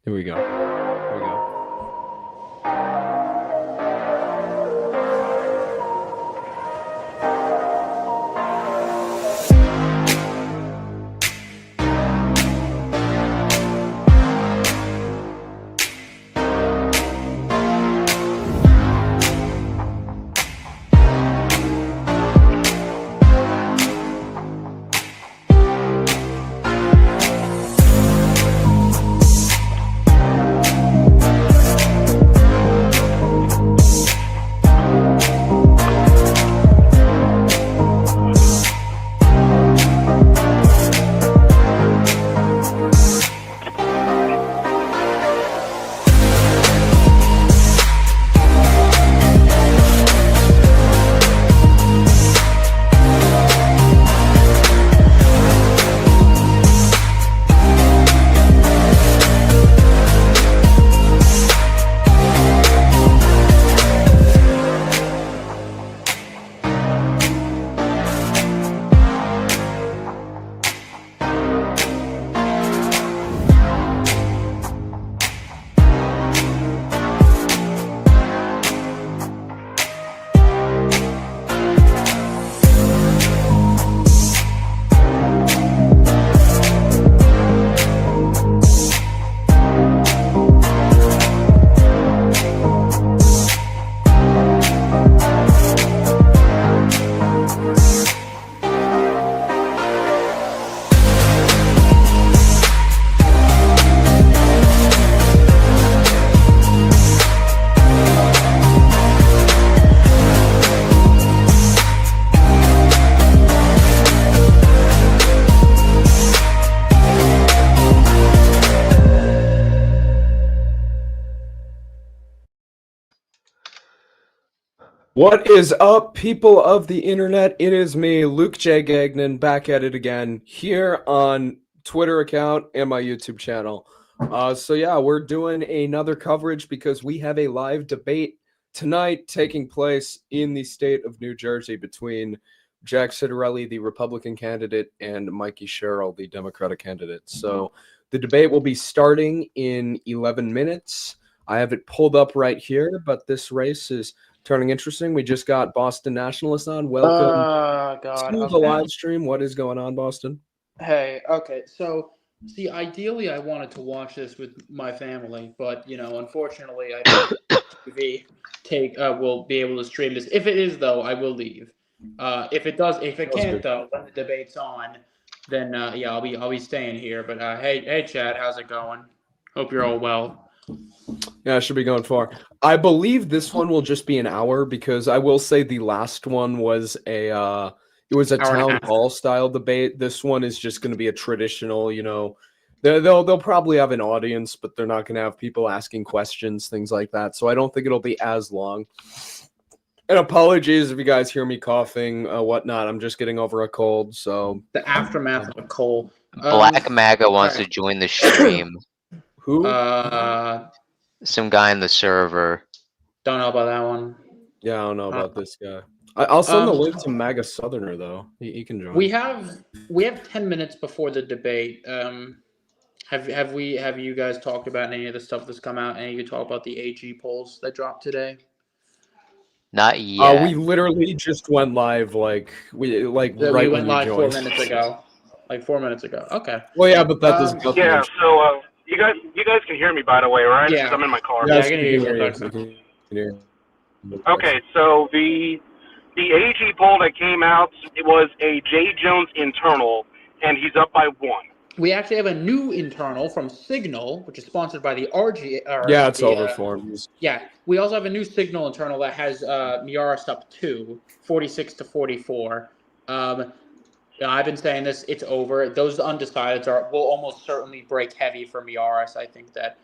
Here we go. Here we go. What is up, people of the internet? It is me, Luke J. Gagnon, back at it again here on Twitter account and my YouTube channel. So yeah, we're doing another coverage because we have a live debate tonight taking place in the state of New Jersey between Jack Ciattarelli, the Republican candidate, and Mikey Sherrill, the Democratic candidate. So the debate will be starting in 11 minutes. I have it pulled up right here, but this race is turning interesting. We just got Boston Nationalist on. Welcome to the live stream. What is going on, Boston? Hey, okay. So, see, ideally, I wanted to watch this with my family, but unfortunately, I don't TV will be able to stream this. If it is, though, I will leave. If it can't, though, when the debate's on, then yeah, I'll be staying here. But hey, Chad, how's it going? Hope you're all well. Yeah, it should be going far. I believe this one will just be an hour because I will say the last one was a town hall style debate. This one is just going to be a traditional, they'll probably have an audience, but they're not going to have people asking questions, things like that. So I don't think it'll be as long. And apologies if you guys hear me coughing, whatnot. I'm just getting over a cold, so the aftermath of a cold. Black MAGA wants to join the stream. Who? Some guy in the server. Don't know about that one. Yeah, I don't know about this guy. I'll send the link to MAGA Southerner though. He can join. We have 10 minutes before the debate. Have you guys talked about any of the stuff that's come out? Any of you talk about the AG polls that dropped today? Not yet. We literally just went live right we went live 4 minutes ago. Like 4 minutes ago. Okay. Well, yeah, but that doesn't. Yeah. So you guys can hear me, by the way, right? Yeah. I'm in my car. Yeah, I can hear you. Okay, so the AG poll that came out, it was a Jay Jones internal, and he's up by 1. We actually have a new internal from Signal, which is sponsored by the RG. Yeah, it's over for him. Yeah, we also have a new Signal internal that has Miyares up 2, 46-44. I've been saying this; it's over. Those undecideds will almost certainly break heavy for Miyares. I think that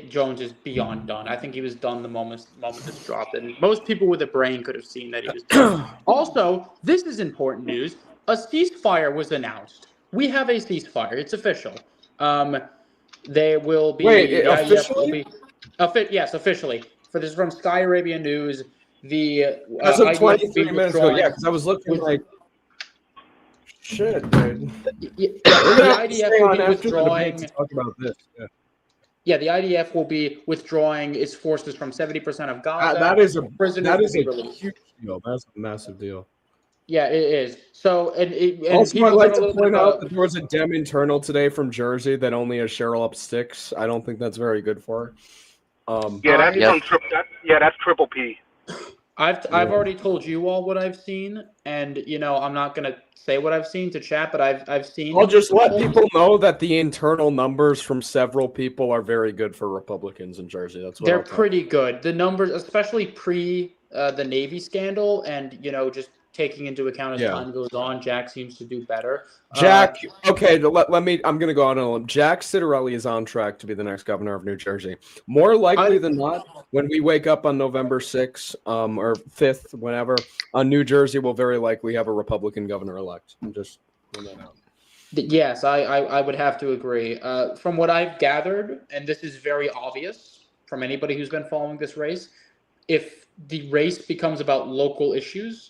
Jones is beyond done. I think he was done the moment this dropped, and most people with a brain could have seen that he was done. Also, this is important news: a ceasefire was announced. We have a ceasefire. It's official. They will be. Wait, officially? Yes, officially. For this from Sky Arabia News. As of 23 minutes ago, yeah, because I was looking like. Shit, dude. The IDF will be withdrawing. Talk about this. Yeah. Yeah, the IDF will be withdrawing its forces from 70% of Gaza. That is a Prisoners will be a released. huge deal. That's a massive deal. Yeah, it is. So, and Also, I'd people like did a to little bit point of out that there was a Dem internal today from Jersey that only has Cheryl up 6. I don't think that's very good for her. Yeah, that's Yep. from that's Triple P. I've already told you all what I've seen, and I'm not gonna say what I've seen to chat, but I've seen. I'll just let people know that the internal numbers from several people are very good for Republicans in Jersey. That's what They're I'll tell pretty good. The numbers, especially pre the Navy scandal, and just taking into account as Yeah. time goes on, Jack seems to do better. Jack, okay, let me. I'm going to go on a limb. Jack Citarelli is on track to be the next governor of New Jersey. More likely than not, when we wake up on November 6th or 5th, whenever, New Jersey will very likely have a Republican governor elect. I'm just putting that out. Yes, I would have to agree. From what I've gathered, and this is very obvious from anybody who's been following this race, if the race becomes about local issues,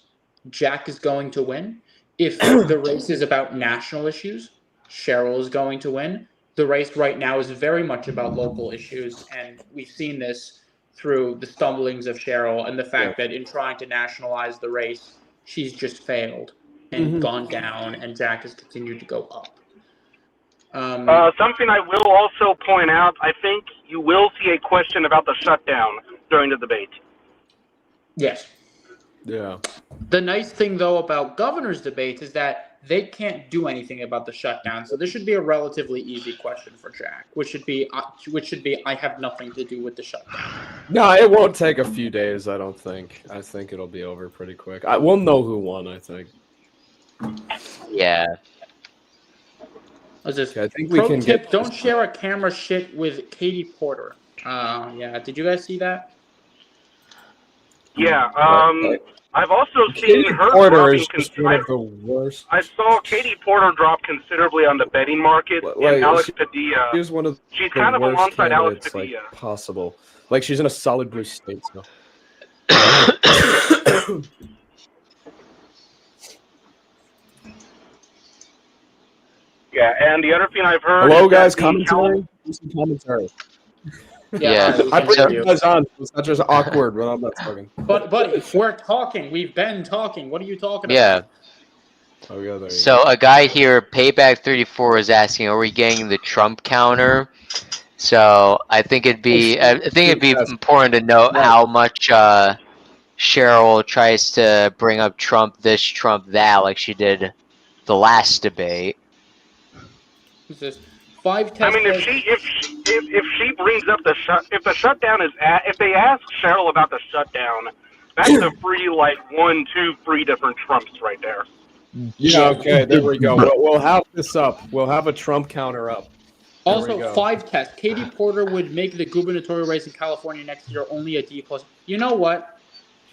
Jack is going to win. If the race is about national issues, Cheryl is going to win. The race right now is very much about local issues, and we've seen this through the stumblings of Cheryl and the fact that in trying to nationalize the race, she's just failed and gone down, and Jack has continued to go up. Something I will also point out, I think you will see a question about the shutdown during the debate. Yes. Yeah. The nice thing, though, about governor's debates is that they can't do anything about the shutdown. So this should be a relatively easy question for Jack, which should be I have nothing to do with the shutdown. No, it won't take a few days, I don't think. I think it'll be over pretty quick. We'll know who won, I think. Yeah. What's this? Okay, I think we Pro can tip, get don't share a camera shit with Katie Porter. Yeah, did you guys see that? Yeah, I've also Katie seen her Porter dropping is just one of the worst. I saw Katie Porter drop considerably on the betting market, Like, and Alex Padilla. She's one of She's the kind of worst alongside Alex candidates, like, Padilla. possible. Like, she's in a solid blue state still. Yeah, and the other thing I've heard. Hello, is that guys. the Commentary. Do some commentary. Yeah. all right, I we put can you do. guys on. It's not just awkward when I'm not talking. But buddy, we're talking. We've been talking. What are you talking Yeah. about? Oh yeah, there you So a guy here, Payback34, is asking, "Are we getting the Trump counter?" So I think it'd be important to note how much Cheryl tries to bring up Trump this, Trump that, like she did the last debate. Who's this? 5 I test. mean, if she brings up if the shutdown is if they ask Cheryl about the shutdown, that's a free like 1, 2, 3 different Trumps right there. Yeah, okay, there we go. We'll have this up. We'll have a Trump counter up. There we Also, go. 5 test. Katie Porter would make the gubernatorial race in California next year only a D+. You know what?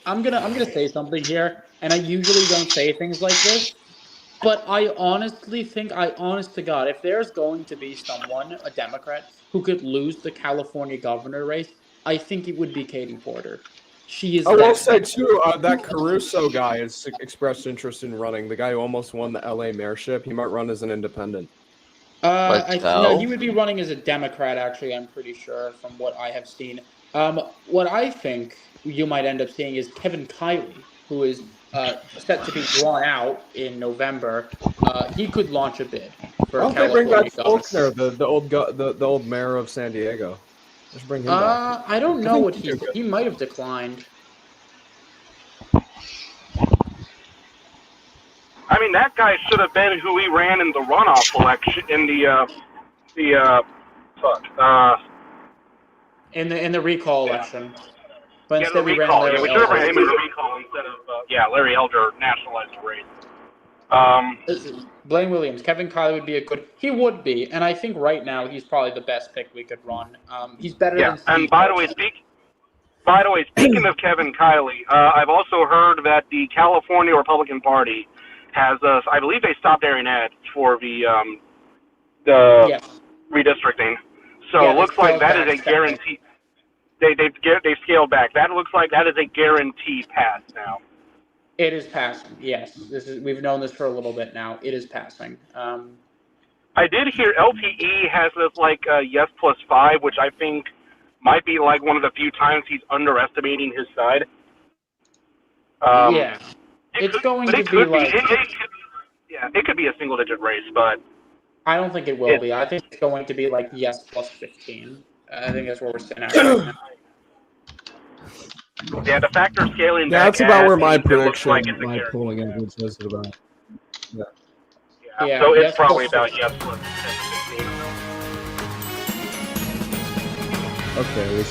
I'm gonna say something here, and I usually don't say things like this, but I honestly think, honest to God, if there's going to be someone, a Democrat, who could lose the California governor race, I think it would be Katie Porter. She is. I will that say bad. too, that Caruso guy has expressed interest in running. The guy who almost won the LA mayorship, he might run as an independent. Let's No, go. he would be running as a Democrat, actually, I'm pretty sure, from what I have seen. What I think you might end up seeing is Kevin Kiley, who is set to be drawn out in November. He could launch a bid for Why don't they bring California back governor. Faulkner, the old mayor of San Diego? Let's bring him back. I don't know what think he might have declined. I mean, that guy should have been who he ran in the runoff election in In the recall election. But the instead we ran recall. Larry Yeah, we should have ran Elder. him in the recall instead of Larry Elder nationalized the race. Blaine Williams, Kevin Kiley would be a good. He would be, and I think right now he's probably the best pick we could run. He's better Yeah, than. and Steve by the way, speaking of Kevin Kiley, I've also heard that the California Republican Party has, I believe they stopped airing ads for the Yes. redistricting. So Yeah, it looks they like scaled that is back a guarantee. They scaled back. That looks like that is a guarantee pass now. It is passing. Yes, we've known this for a little bit now. It is passing. I did hear LTE has this like yes +5, which I think might be like one of the few times he's underestimating his side. Yeah. It's going but to it be could like. it could be a single-digit race, but I don't think it will be. I think it's going to be like yes +15. I think that's where we're sitting at right now. yeah, the factor of scaling Yeah, back. that's about where adds, my it looks prediction, like it's a my guarantee. polling average says it about. Yeah, Yeah, so yes it's probably +15. about yes +10 to 15. Okay,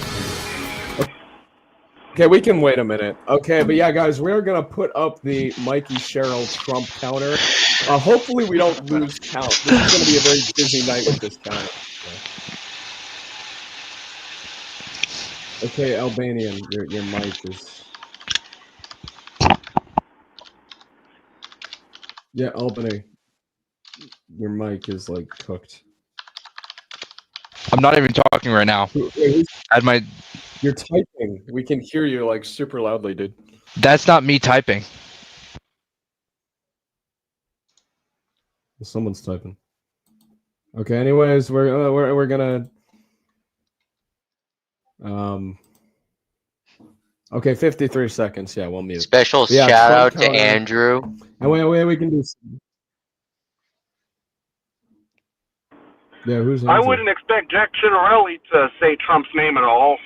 okay, we can wait a minute. Okay, but yeah, guys, we're gonna put up the Mikey Sherrill Trump counter. Hopefully, we don't lose count. This is gonna be a very busy night with this counter. Okay, Albanian, your mic is. Yeah, Albany, your mic is like cooked. I'm not even talking right now. I had my. You're typing. We can hear you like super loudly, dude. That's not me typing. Someone's typing. Okay. Anyways, we're gonna. Okay, 53 seconds. Yeah, we'll mute. Special Yeah, shout Trump out to counter. Andrew. And wait, we can do. Yeah, who's? I Andrew? wouldn't expect Jack Ciattarelli to say Trump's name at all,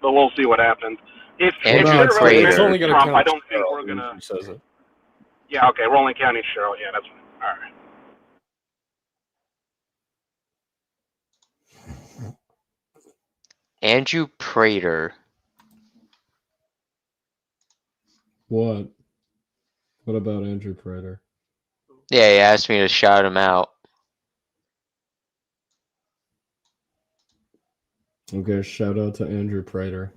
but we'll see what happens. If Andrew Ciattarelli Prater. It's only mentions gonna Trump, count I don't think Cheryl we're when gonna. she says it. Yeah, okay, we're only counting Cheryl. Yeah, that's fine. All right. Andrew Prater. What? What about Andrew Prater? Yeah, he asked me to shout him out. Okay, shout out to Andrew Prater.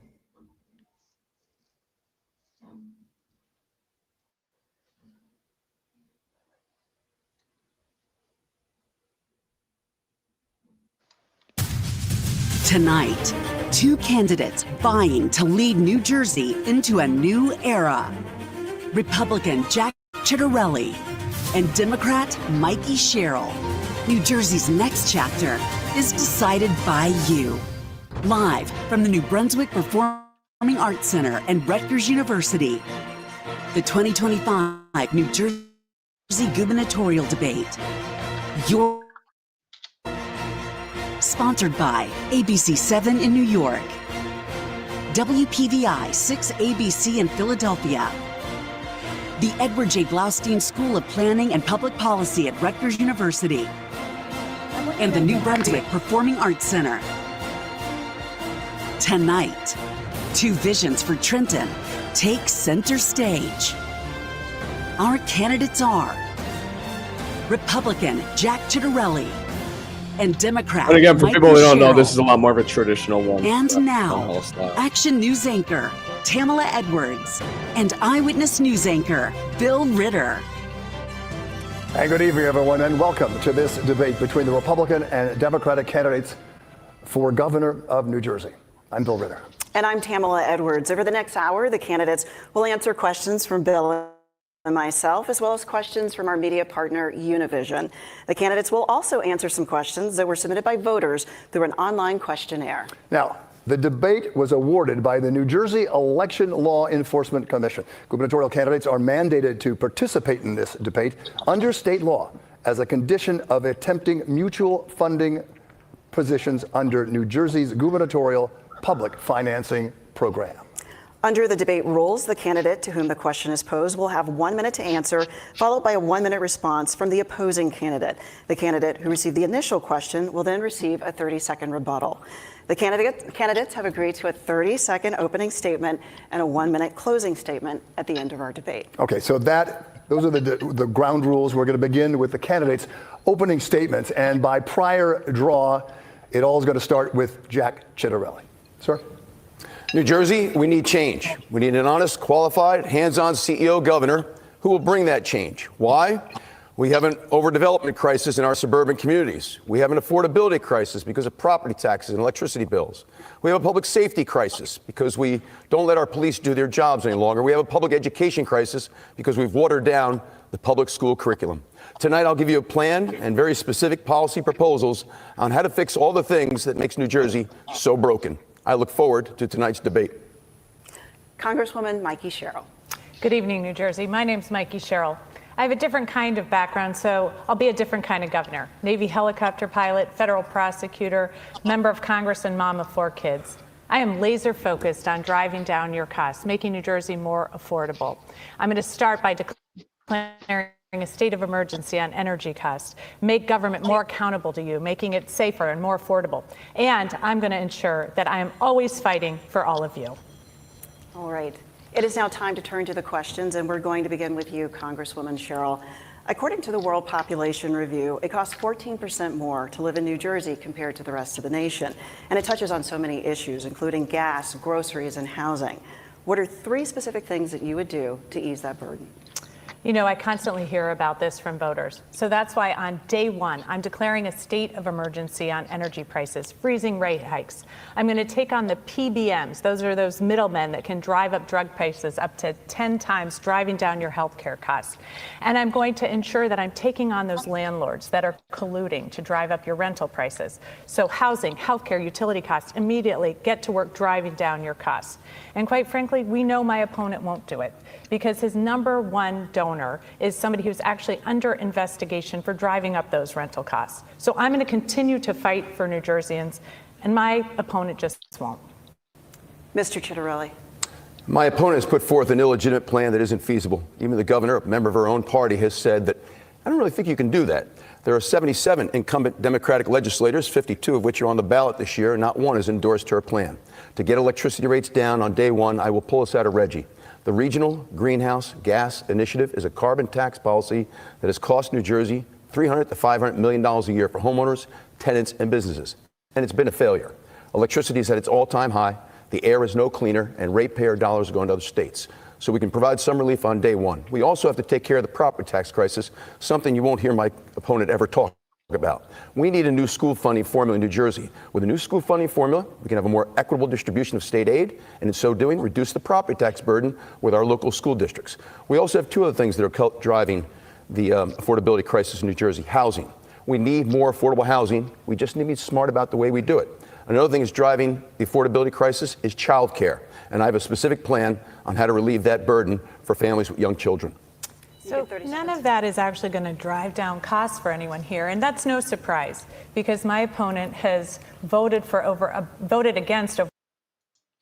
Tonight, two candidates vying to lead New Jersey into a new era. Republican Jack Ciattarelli and Democrat Mikey Sherrill. New Jersey's next chapter is decided by you. Live from the New Brunswick Performing Arts Center and Rutgers University, the 2025 New Jersey gubernatorial debate. Sponsored by ABC7 in New York, WPVI 6 ABC in Philadelphia, the Edward J. Blaustein School of Planning and Public Policy at Rutgers University, and the New Brunswick Performing Arts Center. Tonight, two visions for Trenton take center stage. Our candidates are Republican Jack Ciattarelli and Democrat And again, for Mikey people who don't know, Sherrill. this is a lot more of a traditional one. And town now, hall style. Action News anchor Tamala Edwards and Eyewitness News anchor Bill Ritter. And good evening, everyone, and welcome to this debate between the Republican and Democratic candidates for governor of New Jersey. I'm Bill Ritter. And I'm Tamala Edwards. Over the next hour, the candidates will answer questions from Bill and myself, as well as questions from our media partner, Univision. The candidates will also answer some questions that were submitted by voters through an online questionnaire. Now, the debate was awarded by the New Jersey Election Law Enforcement Commission. Gubernatorial candidates are mandated to participate in this debate under state law as a condition of attempting mutual funding positions under New Jersey's gubernatorial public financing program. Under the debate rules, the candidate to whom the question is posed will have 1 minute to answer, followed by a 1 minute response from the opposing candidate. The candidate who received the initial question will then receive a 30-second rebuttal. The candidates have agreed to a 30-second opening statement and a 1 minute closing statement at the end of our debate. Okay, so those are the ground rules. We're going to begin with the candidates' opening statements, and by prior draw, it all is going to start with Jack Ciattarelli. Sir? New Jersey, we need change. We need an honest, qualified, hands-on CEO governor who will bring that change. Why? We have an overdevelopment crisis in our suburban communities. We have an affordability crisis because of property taxes and electricity bills. We have a public safety crisis because we don't let our police do their jobs any longer. We have a public education crisis because we've watered down the public school curriculum. Tonight, I'll give you a plan and very specific policy proposals on how to fix all the things that makes New Jersey so broken. I look forward to tonight's debate. Congresswoman Mikey Sherrill. Good evening, New Jersey. My name's Mikey Sherrill. I have a different kind of background, so I'll be a different kind of governor. Navy helicopter pilot, federal prosecutor, member of Congress, and mom of 4 kids. I am laser focused on driving down your costs, making New Jersey more affordable. I'm going to start by declaring a state of emergency on energy costs, make government more accountable to you, making it safer and more affordable. And I'm going to ensure that I am always fighting for all of you. All right. It is now time to turn to the questions, and we're going to begin with you, Congresswoman Sherrill. According to the World Population Review, it costs 14% more to live in New Jersey compared to the rest of the nation. And it touches on so many issues, including gas, groceries, and housing. What are 3 specific things that you would do to ease that burden? You know, I constantly hear about this from voters. So that's why on day 1, I'm declaring a state of emergency on energy prices, freezing rate hikes. I'm going to take on the PBMs. Those are those middlemen that can drive up drug prices up to 10 times, driving down your healthcare costs. And I'm going to ensure that I'm taking on those landlords that are colluding to drive up your rental prices. So housing, healthcare, utility costs, immediately get to work driving down your costs. And quite frankly, we know my opponent won't do it because his number 1 donor is somebody who's actually under investigation for driving up those rental costs. So I'm going to continue to fight for New Jerseyans, and my opponent just won't. Mr. Chitterelli. My opponent has put forth an illegitimate plan that isn't feasible. Even the governor, a member of her own party, has said that, I don't really think you can do that. There are 77 incumbent Democratic legislators, 52 of which are on the ballot this year, and not one has endorsed her plan. To get electricity rates down on day 1, I will pull us out of Reggie. The Regional Greenhouse Gas Initiative is a carbon tax policy that has cost New Jersey $300 to $500 million a year for homeowners, tenants, and businesses. And it's been a failure. Electricity is at its all-time high, the air is no cleaner, and ratepayer dollars are going to other states. So we can provide some relief on day 1. We also have to take care of the property tax crisis, something you won't hear my opponent ever talk about. We need a new school funding formula in New Jersey. With a new school funding formula, we can have a more equitable distribution of state aid, and in so doing, reduce the property tax burden with our local school districts. We also have 2 other things that are driving the affordability crisis in New Jersey. Housing. We need more affordable housing. We just need to be smart about the way we do it. Another thing that's driving the affordability crisis is childcare, and I have a specific plan on how to relieve that burden for families with young children. So none of that is actually going to drive down costs for anyone here, and that's no surprise because my opponent has voted against over.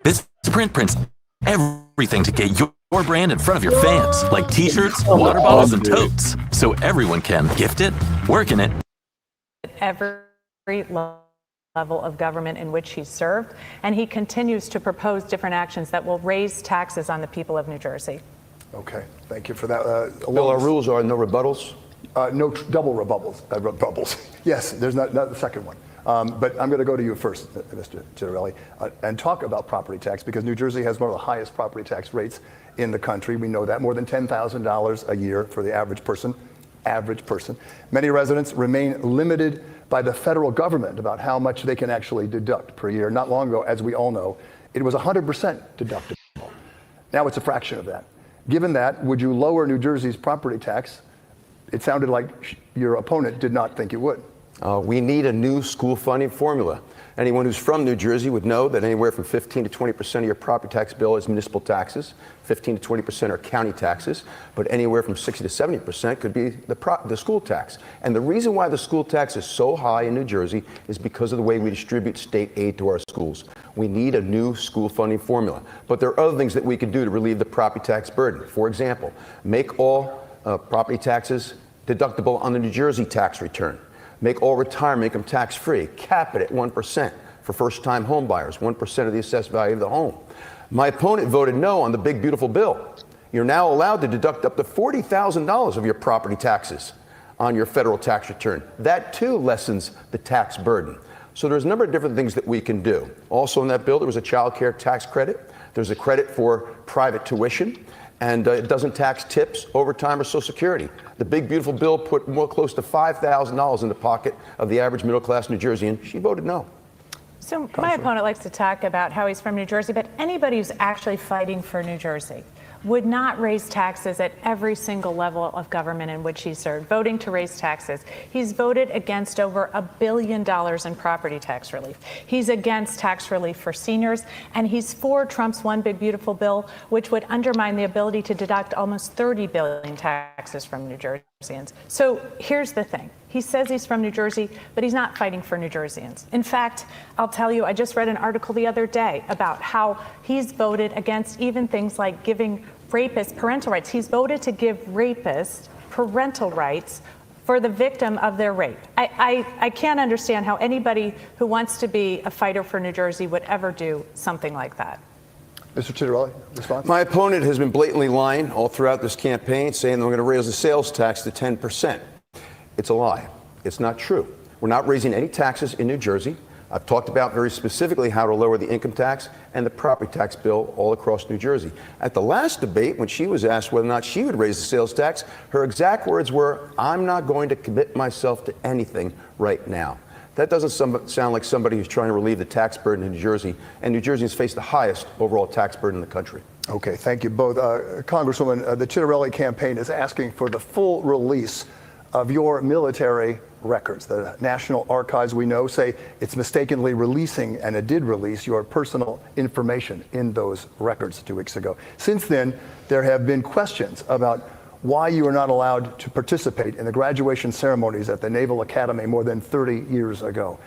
This Sprint prints everything to get your brand in front of your fans, like T-shirts, water bottles, and totes, so everyone can gift it, work in it. Every level of government in which he's served, and he continues to propose different actions that will raise taxes on the people of New Jersey. Okay, thank you for that. Bill, our rules are no rebuttals. No double rebuttals. Yes, there's not the second one. But I'm going to go to you first, Mr. Chitterelli, and talk about property tax, because New Jersey has one of the highest property tax rates in the country. We know that, more than $10,000 a year for the average person. Many residents remain limited by the federal government about how much they can actually deduct per year. Not long ago, as we all know, it was 100% deductible. Now it's a fraction of that. Given that, would you lower New Jersey's property tax? It sounded like your opponent did not think it would. We need a new school funding formula. Anyone who's from New Jersey would know that anywhere from 15 to 20% of your property tax bill is municipal taxes, 15 to 20% are county taxes, but anywhere from 60 to 70% could be the school tax. And the reason why the school tax is so high in New Jersey is because of the way we distribute state aid to our schools. We need a new school funding formula. But there are other things that we can do to relieve the property tax burden. For example, make all property taxes deductible on the New Jersey tax return. Make all retirement income tax-free. Cap it at 1% for first-time home buyers, 1% of the assessed value of the home. My opponent voted no on the big, beautiful bill. You're now allowed to deduct up to $40,000 of your property taxes on your federal tax return. That, too, lessens the tax burden. So there's a number of different things that we can do. Also in that bill, there was a child care tax credit. There's a credit for private tuition. And it doesn't tax tips, overtime, or Social Security. The big, beautiful bill put more close to $5,000 in the pocket of the average middle-class New Jerseyan. She voted no. So my opponent likes to talk about how he's from New Jersey, but anybody who's actually fighting for New Jersey would not raise taxes at every single level of government in which he served, voting to raise taxes. He's voted against over $1 billion in property tax relief. He's against tax relief for seniors, and he's for Trump's One Big Beautiful Bill, which would undermine the ability to deduct almost $30 billion taxes from New Jerseyans. So here's the thing. He says he's from New Jersey, but he's not fighting for New Jerseyans. In fact, I'll tell you, I just read an article the other day about how he's voted against even things like giving rapists parental rights. He's voted to give rapists parental rights for the victim of their rape. I can't understand how anybody who wants to be a fighter for New Jersey would ever do something like that. Mr. Chitterelli, response? My opponent has been blatantly lying all throughout this campaign, saying that we're going to raise the sales tax to 10%. It's a lie. It's not true. We're not raising any taxes in New Jersey. I've talked about very specifically how to lower the income tax and the property tax bill all across New Jersey. At the last debate, when she was asked whether or not she would raise the sales tax, her exact words were, "I'm not going to commit myself to anything right now." That doesn't sound like somebody who's trying to relieve the tax burden in New Jersey, and New Jersey has faced the highest overall tax burden in the country. Okay, thank you both. Congresswoman, the Chitterelli campaign is asking for the full release of your military records. The National Archives, we know, say it's mistakenly releasing, and it did release, your personal information in those records 2 weeks ago. Since then, there have been questions about why you are not allowed to participate in the graduation ceremonies at the Naval Academy more than 30 years ago.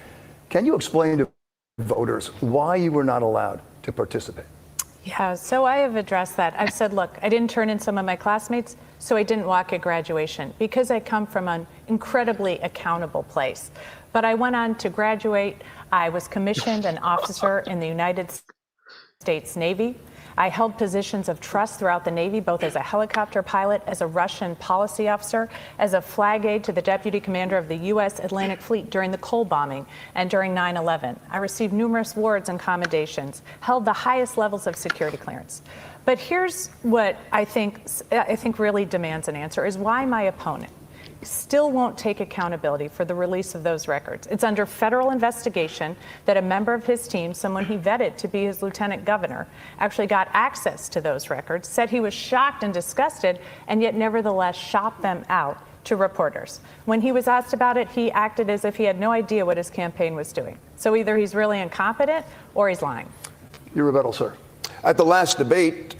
Can you explain to voters why you were not allowed to participate? Yeah, so I have addressed that. I've said, look, I didn't turn in some of my classmates, so I didn't walk at graduation because I come from an incredibly accountable place. But I went on to graduate. I was commissioned an officer in the United States Navy. I held positions of trust throughout the Navy, both as a helicopter pilot, as a Russian policy officer, as a flag aide to the deputy commander of the U.S. Atlantic Fleet during the Cole bombing and during 9/11. I received numerous awards and commendations, held the highest levels of security clearance. But here's what I think really demands an answer, is why my opponent still won't take accountability for the release of those records. It's under federal investigation that a member of his team, someone he vetted to be his lieutenant governor, actually got access to those records, said he was shocked and disgusted, and yet nevertheless shopped them out to reporters. When he was asked about it, he acted as if he had no idea what his campaign was doing. So either he's really incompetent or he's lying. Your rebuttal, sir. At the last debate,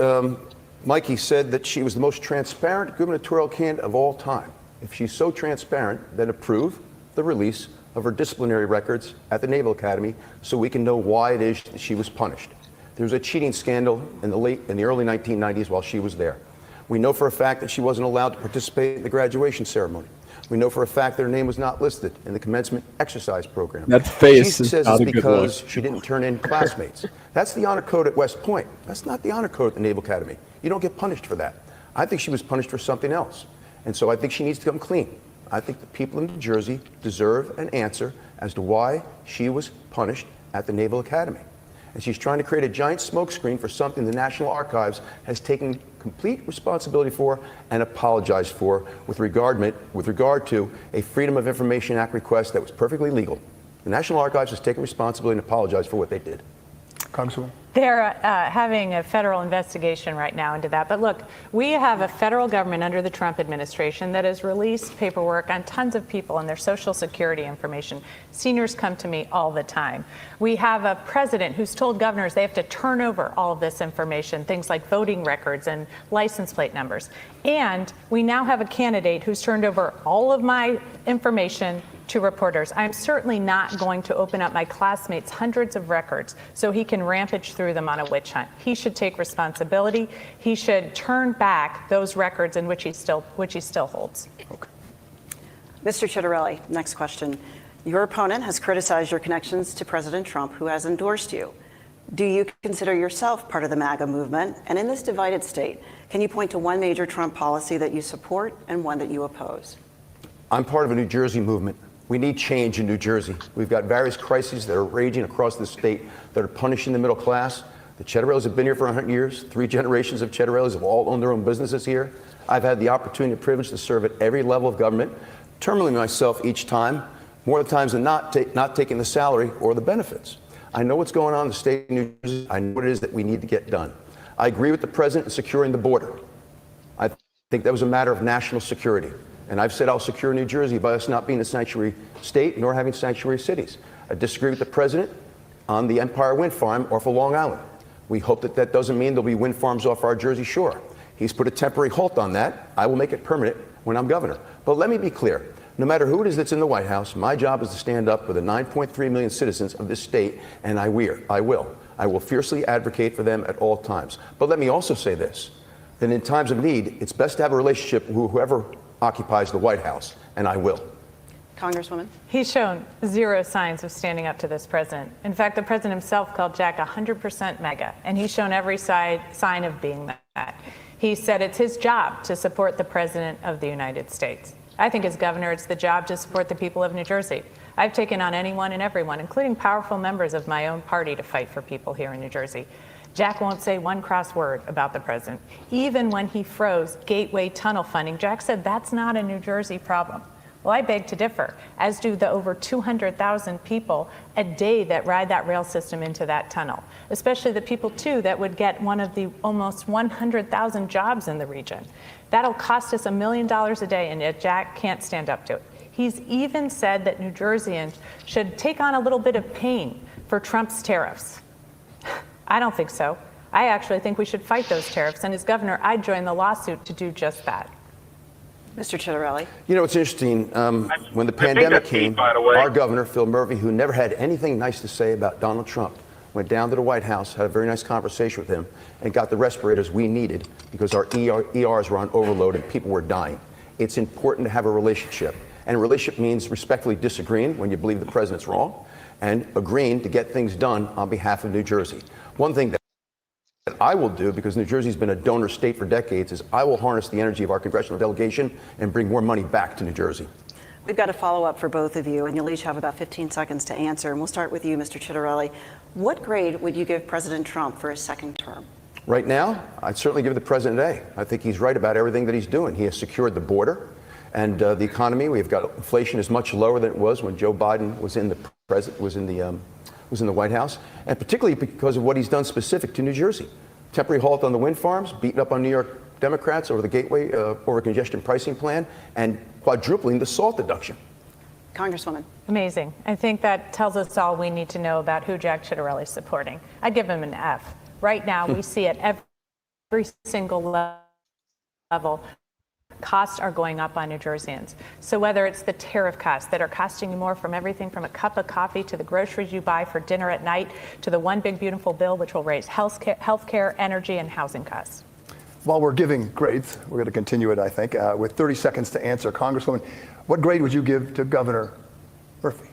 Mikey said that she was the most transparent gubernatorial candidate of all time. If she's so transparent, then approve the release of her disciplinary records at the Naval Academy so we can know why it is that she was punished. There was a cheating scandal in the early 1990s while she was there. We know for a fact that she wasn't allowed to participate in the graduation ceremony. We know for a fact that her name was not listed in the commencement exercise program. That face she is says not it's a good because look. she didn't turn in classmates. That's the honor code at West Point. That's not the honor code at the Naval Academy. You don't get punished for that. I think she was punished for something else. And so I think she needs to come clean. I think the people in New Jersey deserve an answer as to why she was punished at the Naval Academy. And she's trying to create a giant smokescreen for something the National Archives has taken complete responsibility for and apologized for with regard to a Freedom of Information Act request that was perfectly legal. The National Archives has taken responsibility and apologized for what they did. Congresswoman? They're having a federal investigation right now into that. But look, we have a federal government under the Trump administration that has released paperwork on tons of people and their Social Security information. Seniors come to me all the time. We have a president who's told governors they have to turn over all of this information, things like voting records and license plate numbers. And we now have a candidate who's turned over all of my information to reporters. I'm certainly not going to open up my classmates' hundreds of records so he can rampage through them on a witch hunt. He should take responsibility. He should turn back those records in which he still holds. Okay. Mr. Chitterelli, next question. Your opponent has criticized your connections to President Trump, who has endorsed you. Do you consider yourself part of the MAGA movement? And in this divided state, can you point to one major Trump policy that you support and one that you oppose? I'm part of a New Jersey movement. We need change in New Jersey. We've got various crises that are raging across the state that are punishing the middle class, The Cheddarellis have been here for 100 years. 3 generations of Cheddarellis have all owned their own businesses here. I've had the opportunity and privilege to serve at every level of government, terminaling myself each time, more times than not, not taking the salary or the benefits. I know what's going on in the state of New Jersey. I know what it is that we need to get done. I agree with the president in securing the border. I think that was a matter of national security. And I've said I'll secure New Jersey by us not being a sanctuary state nor having sanctuary cities. I disagree with the president on the Empire Wind Farm off of Long Island. We hope that that doesn't mean there'll be wind farms off our Jersey shore. He's put a temporary halt on that. I will make it permanent when I'm governor. But let me be clear. No matter who it is that's in the White House, my job is to stand up for the 9.3 million citizens of this state, and I will. I will fiercely advocate for them at all times. But let me also say this, that in times of need, it's best to have a relationship with whoever occupies the White House, and I will. Congresswoman. He's shown zero signs of standing up to this president. In fact, the president himself called Jack 100% MAGA, and he's shown every sign of being that. He said it's his job to support the president of the United States. I think as governor, it's the job to support the people of New Jersey. I've taken on anyone and everyone, including powerful members of my own party, to fight for people here in New Jersey. Jack won't say one cross word about the president. Even when he froze Gateway Tunnel funding, Jack said that's not a New Jersey problem. Well, I beg to differ, as do the over 200,000 people a day that ride that rail system into that tunnel, especially the people, too, that would get one of the almost 100,000 jobs in the region. That'll cost us $1 million a day, and yet Jack can't stand up to it. He's even said that New Jerseyans should take on a little bit of pain for Trump's tariffs. I don't think so. I actually think we should fight those tariffs, and as governor, I'd join the lawsuit to do just that. Mr. Chitterelli. You know, it's interesting. When the pandemic came, our governor, Phil Murphy, who never had anything nice to say about Donald Trump, went down to the White House, had a very nice conversation with him, and got the respirators we needed because our ERs were on overload and people were dying. It's important to have a relationship. And a relationship means respectfully disagreeing when you believe the president's wrong and agreeing to get things done on behalf of New Jersey. One thing that I will do, because New Jersey's been a donor state for decades, is I will harness the energy of our congressional delegation and bring more money back to New Jersey. We've got a follow-up for both of you, and you'll each have about 15 seconds to answer. And we'll start with you, Mr. Chitterelli. What grade would you give President Trump for his second term? Right now, I'd certainly give the president an A. I think he's right about everything that he's doing. He has secured the border and the economy. We've got inflation is much lower than it was when Joe Biden was in the White House, and particularly because of what he's done specific to New Jersey. Temporary halt on the wind farms, beating up on New York Democrats over the Gateway over congestion pricing plan, and quadrupling the SALT deduction. Congresswoman. Amazing. I think that tells us all we need to know about who Jack Chitterelli is supporting. I'd give him an F. Right now, we see at every single level, costs are going up on New Jerseyans. So whether it's the tariff costs that are costing you more from everything from a cup of coffee to the groceries you buy for dinner at night to the one big beautiful bill which will raise healthcare, energy, and housing costs. While we're giving grades, we're going to continue it, I think, with 30 seconds to answer. Congresswoman, what grade would you give to Governor Murphy?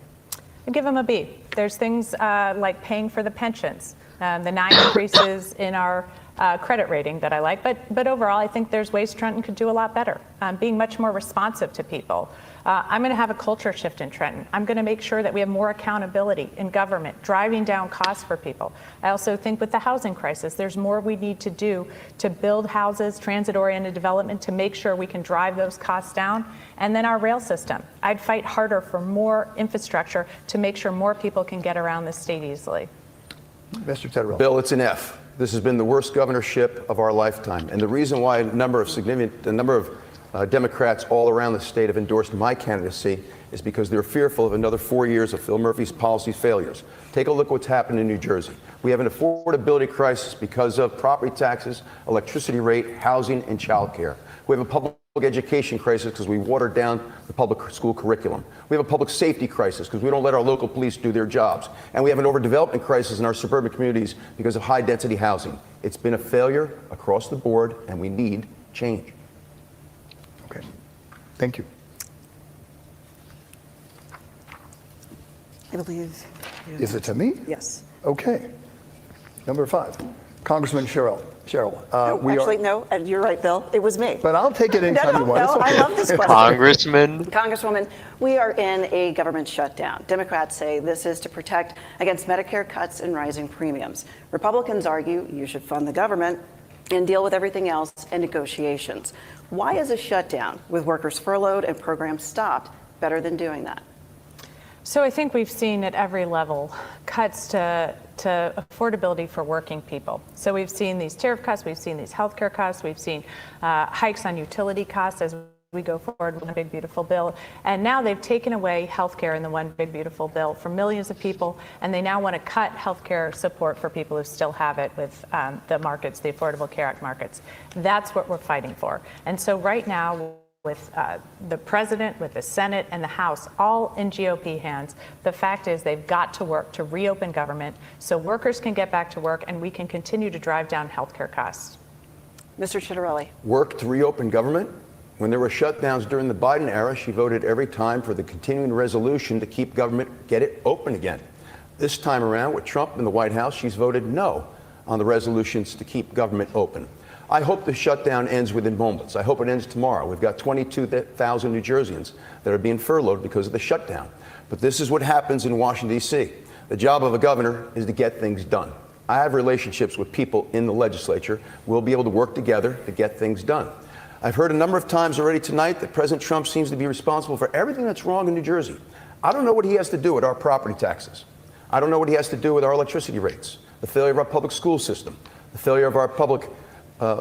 I'd give him a B. There's things like paying for the pensions, the 9 increases in our credit rating that I like, but overall, I think there's ways Trenton could do a lot better, being much more responsive to people. I'm going to have a culture shift in Trenton. I'm going to make sure that we have more accountability in government, driving down costs for people. I also think with the housing crisis, there's more we need to do to build houses, transit-oriented development, to make sure we can drive those costs down. And then our rail system. I'd fight harder for more infrastructure to make sure more people can get around the state easily. Mr. Chitterelli. Bill, it's an F. This has been the worst governorship of our lifetime. And the reason why a number of Democrats all around the state have endorsed my candidacy is because they're fearful of another 4 years of Phil Murphy's policy failures. Take a look at what's happened in New Jersey. We have an affordability crisis because of property taxes, electricity rate, housing, and child care. We have a public education crisis because we watered down the public school curriculum. We have a public safety crisis because we don't let our local police do their jobs. And we have an overdevelopment crisis in our suburban communities because of high density housing. It's been a failure across the board, and we need change. Okay. Thank you. I believe. Is it to me? Yes. Okay. Number 5, Congressman Sherrill. Cheryl, No, you're right, Bill. It was me. But I'll take it anytime you want. It's okay. I love this question. Congresswoman, we are in a government shutdown. Democrats say this is to protect against Medicare cuts and rising premiums. Republicans argue you should fund the government and deal with everything else in negotiations. Why is a shutdown with workers furloughed and programs stopped better than doing that? So I think we've seen at every level cuts to affordability for working people. So we've seen these tariff cuts, we've seen these healthcare cuts, we've seen hikes on utility costs as we go forward with One Big Beautiful Bill. And now they've taken away healthcare in the One Big Beautiful Bill for millions of people, and they now want to cut healthcare support for people who still have it with the markets, the Affordable Care Act markets. That's what we're fighting for. And so right now, with the president, with the Senate, and the House, all in GOP hands, the fact is they've got to work to reopen government so workers can get back to work and we can continue to drive down healthcare costs. Mr. Chitterelli. Work to reopen government? When there were shutdowns during the Biden era, she voted every time for the continuing resolution to keep government, get it open again. This time around, with Trump in the White House, she's voted no on the resolutions to keep government open. I hope the shutdown ends within moments. I hope it ends tomorrow. We've got 22,000 New Jerseyans that are being furloughed because of the shutdown. But this is what happens in Washington, D.C. The job of a governor is to get things done. I have relationships with people in the legislature. We'll be able to work together to get things done. I've heard a number of times already tonight that President Trump seems to be responsible for everything that's wrong in New Jersey. I don't know what he has to do with our property taxes. I don't know what he has to do with our electricity rates, the failure of our public school system, the failure of our public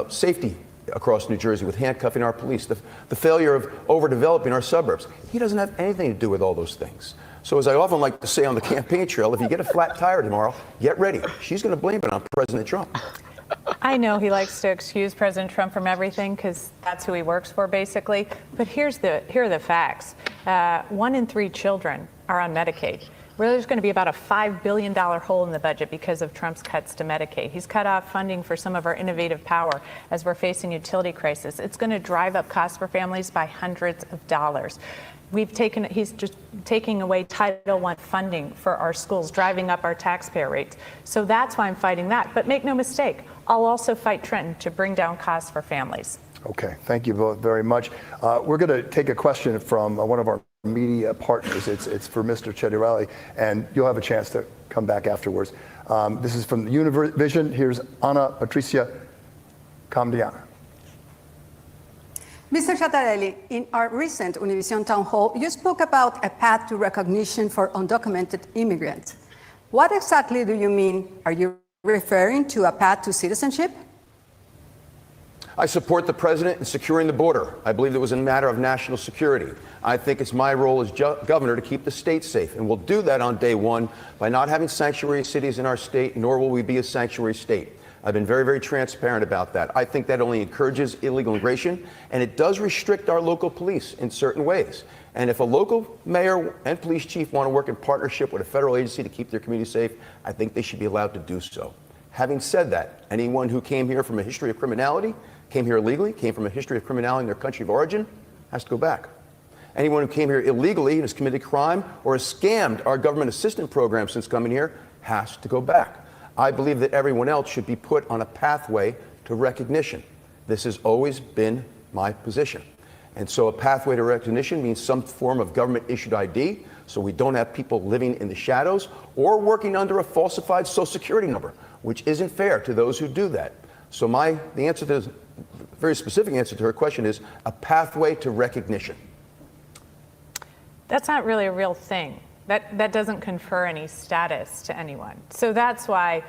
safety across New Jersey with handcuffing our police, the failure of overdeveloping our suburbs. He doesn't have anything to do with all those things. So as I often like to say on the campaign trail, if you get a flat tire tomorrow, get ready. She's going to blame it on President Trump. I know he likes to excuse President Trump from everything because that's who he works for, basically. But here are the facts. 1 in 3 children are on Medicaid. There's going to be about a $5 billion hole in the budget because of Trump's cuts to Medicaid. He's cut off funding for some of our innovative power as we're facing utility crisis. It's going to drive up costs for families by hundreds of dollars. He's just taking away Title I funding for our schools, driving up our taxpayer rates. So that's why I'm fighting that. But make no mistake, I'll also fight Trenton to bring down costs for families. Okay, thank you both very much. We're going to take a question from one of our media partners. It's for Mr. Chitterelli, and you'll have a chance to come back afterwards. This is from Univision. Here's Ana Patricia Camdiana. Mr. Chitterelli, in our recent Univision town hall, you spoke about a path to recognition for undocumented immigrants. What exactly do you mean? Are you referring to a path to citizenship? I support the president in securing the border. I believe it was a matter of national security. I think it's my role as governor to keep the state safe, and we'll do that on day one by not having sanctuary cities in our state, nor will we be a sanctuary state. I've been very, very transparent about that. I think that only encourages illegal immigration, and it does restrict our local police in certain ways. And if a local mayor and police chief want to work in partnership with a federal agency to keep their community safe, I think they should be allowed to do so. Having said that, anyone who came here from a history of criminality, came here illegally, came from a history of criminality in their country of origin, has to go back. Anyone who came here illegally and has committed crime or has scammed our government assistance program since coming here has to go back. I believe that everyone else should be put on a pathway to recognition. This has always been my position. And so a pathway to recognition means some form of government-issued ID, so we don't have people living in the shadows or working under a falsified Social Security number, which isn't fair to those who do that. So the answer to very specific answer to her question is a pathway to recognition. That's not really a real thing. That doesn't confer any status to anyone. So that's why,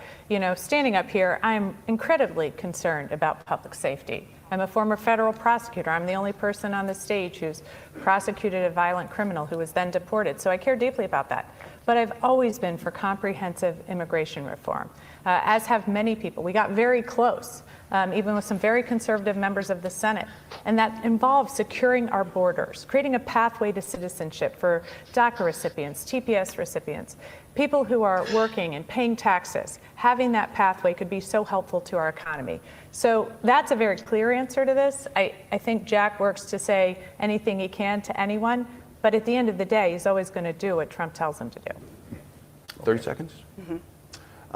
standing up here, I'm incredibly concerned about public safety. I'm a former federal prosecutor. I'm the only person on the stage who's prosecuted a violent criminal who was then deported. So I care deeply about that. But I've always been for comprehensive immigration reform, as have many people. We got very close, even with some very conservative members of the Senate. And that involves securing our borders, creating a pathway to citizenship for DACA recipients, TPS recipients, people who are working and paying taxes. Having that pathway could be so helpful to our economy. So that's a very clear answer to this. I think Jack works to say anything he can to anyone, but at the end of the day, he's always going to do what Trump tells him to do. 30 seconds? Mm-hmm.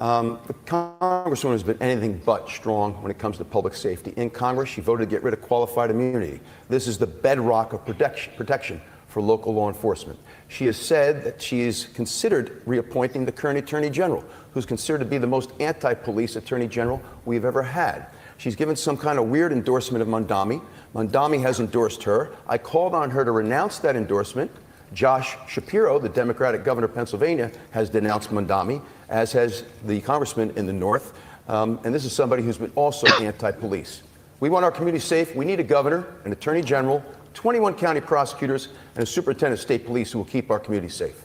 The Congresswoman has been anything but strong when it comes to public safety. In Congress, she voted to get rid of qualified immunity. This is the bedrock of protection for local law enforcement. She has said that she is considered reappointing the current Attorney General, who's considered to be the most anti-police Attorney General we've ever had. She's given some kind of weird endorsement of Mondami. Mondami has endorsed her. I called on her to renounce that endorsement. Josh Shapiro, the Democratic governor of Pennsylvania, has denounced Mondami, as has the congressman in the north. And this is somebody who's been also anti-police. We want our community safe. We need a governor, an attorney general, 21 county prosecutors, and a superintendent of state police who will keep our community safe.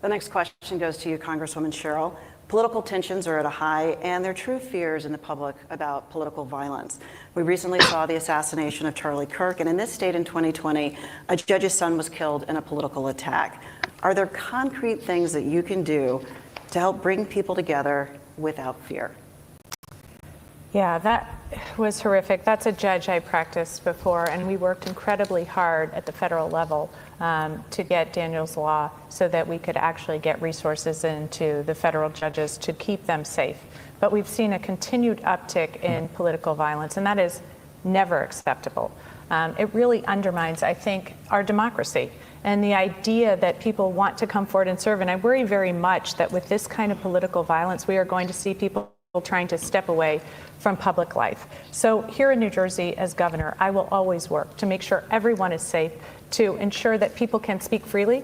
The next question goes to you, Congresswoman Sherrill. Political tensions are at a high, and there are true fears in the public about political violence. We recently saw the assassination of Charlie Kirk, and in this state in 2020, a judge's son was killed in a political attack. Are there concrete things that you can do to help bring people together without fear? Yeah, that was horrific. That's a judge I practiced before, and we worked incredibly hard at the federal level to get Daniel's Law so that we could actually get resources into the federal judges to keep them safe. But we've seen a continued uptick in political violence, and that is never acceptable. It really undermines, I think, our democracy and the idea that people want to come forward and serve. And I worry very much that with this kind of political violence, we are going to see people trying to step away from public life. So here in New Jersey, as governor, I will always work to make sure everyone is safe, to ensure that people can speak freely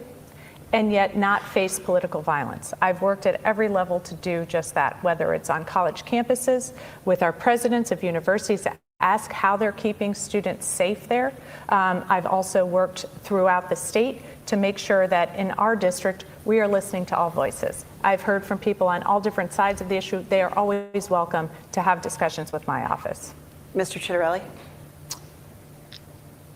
and yet not face political violence. I've worked at every level to do just that, whether it's on college campuses, with our presidents of universities to ask how they're keeping students safe there. I've also worked throughout the state to make sure that in our district, we are listening to all voices. I've heard from people on all different sides of the issue. They are always welcome to have discussions with my office. Mr. Chitterelli?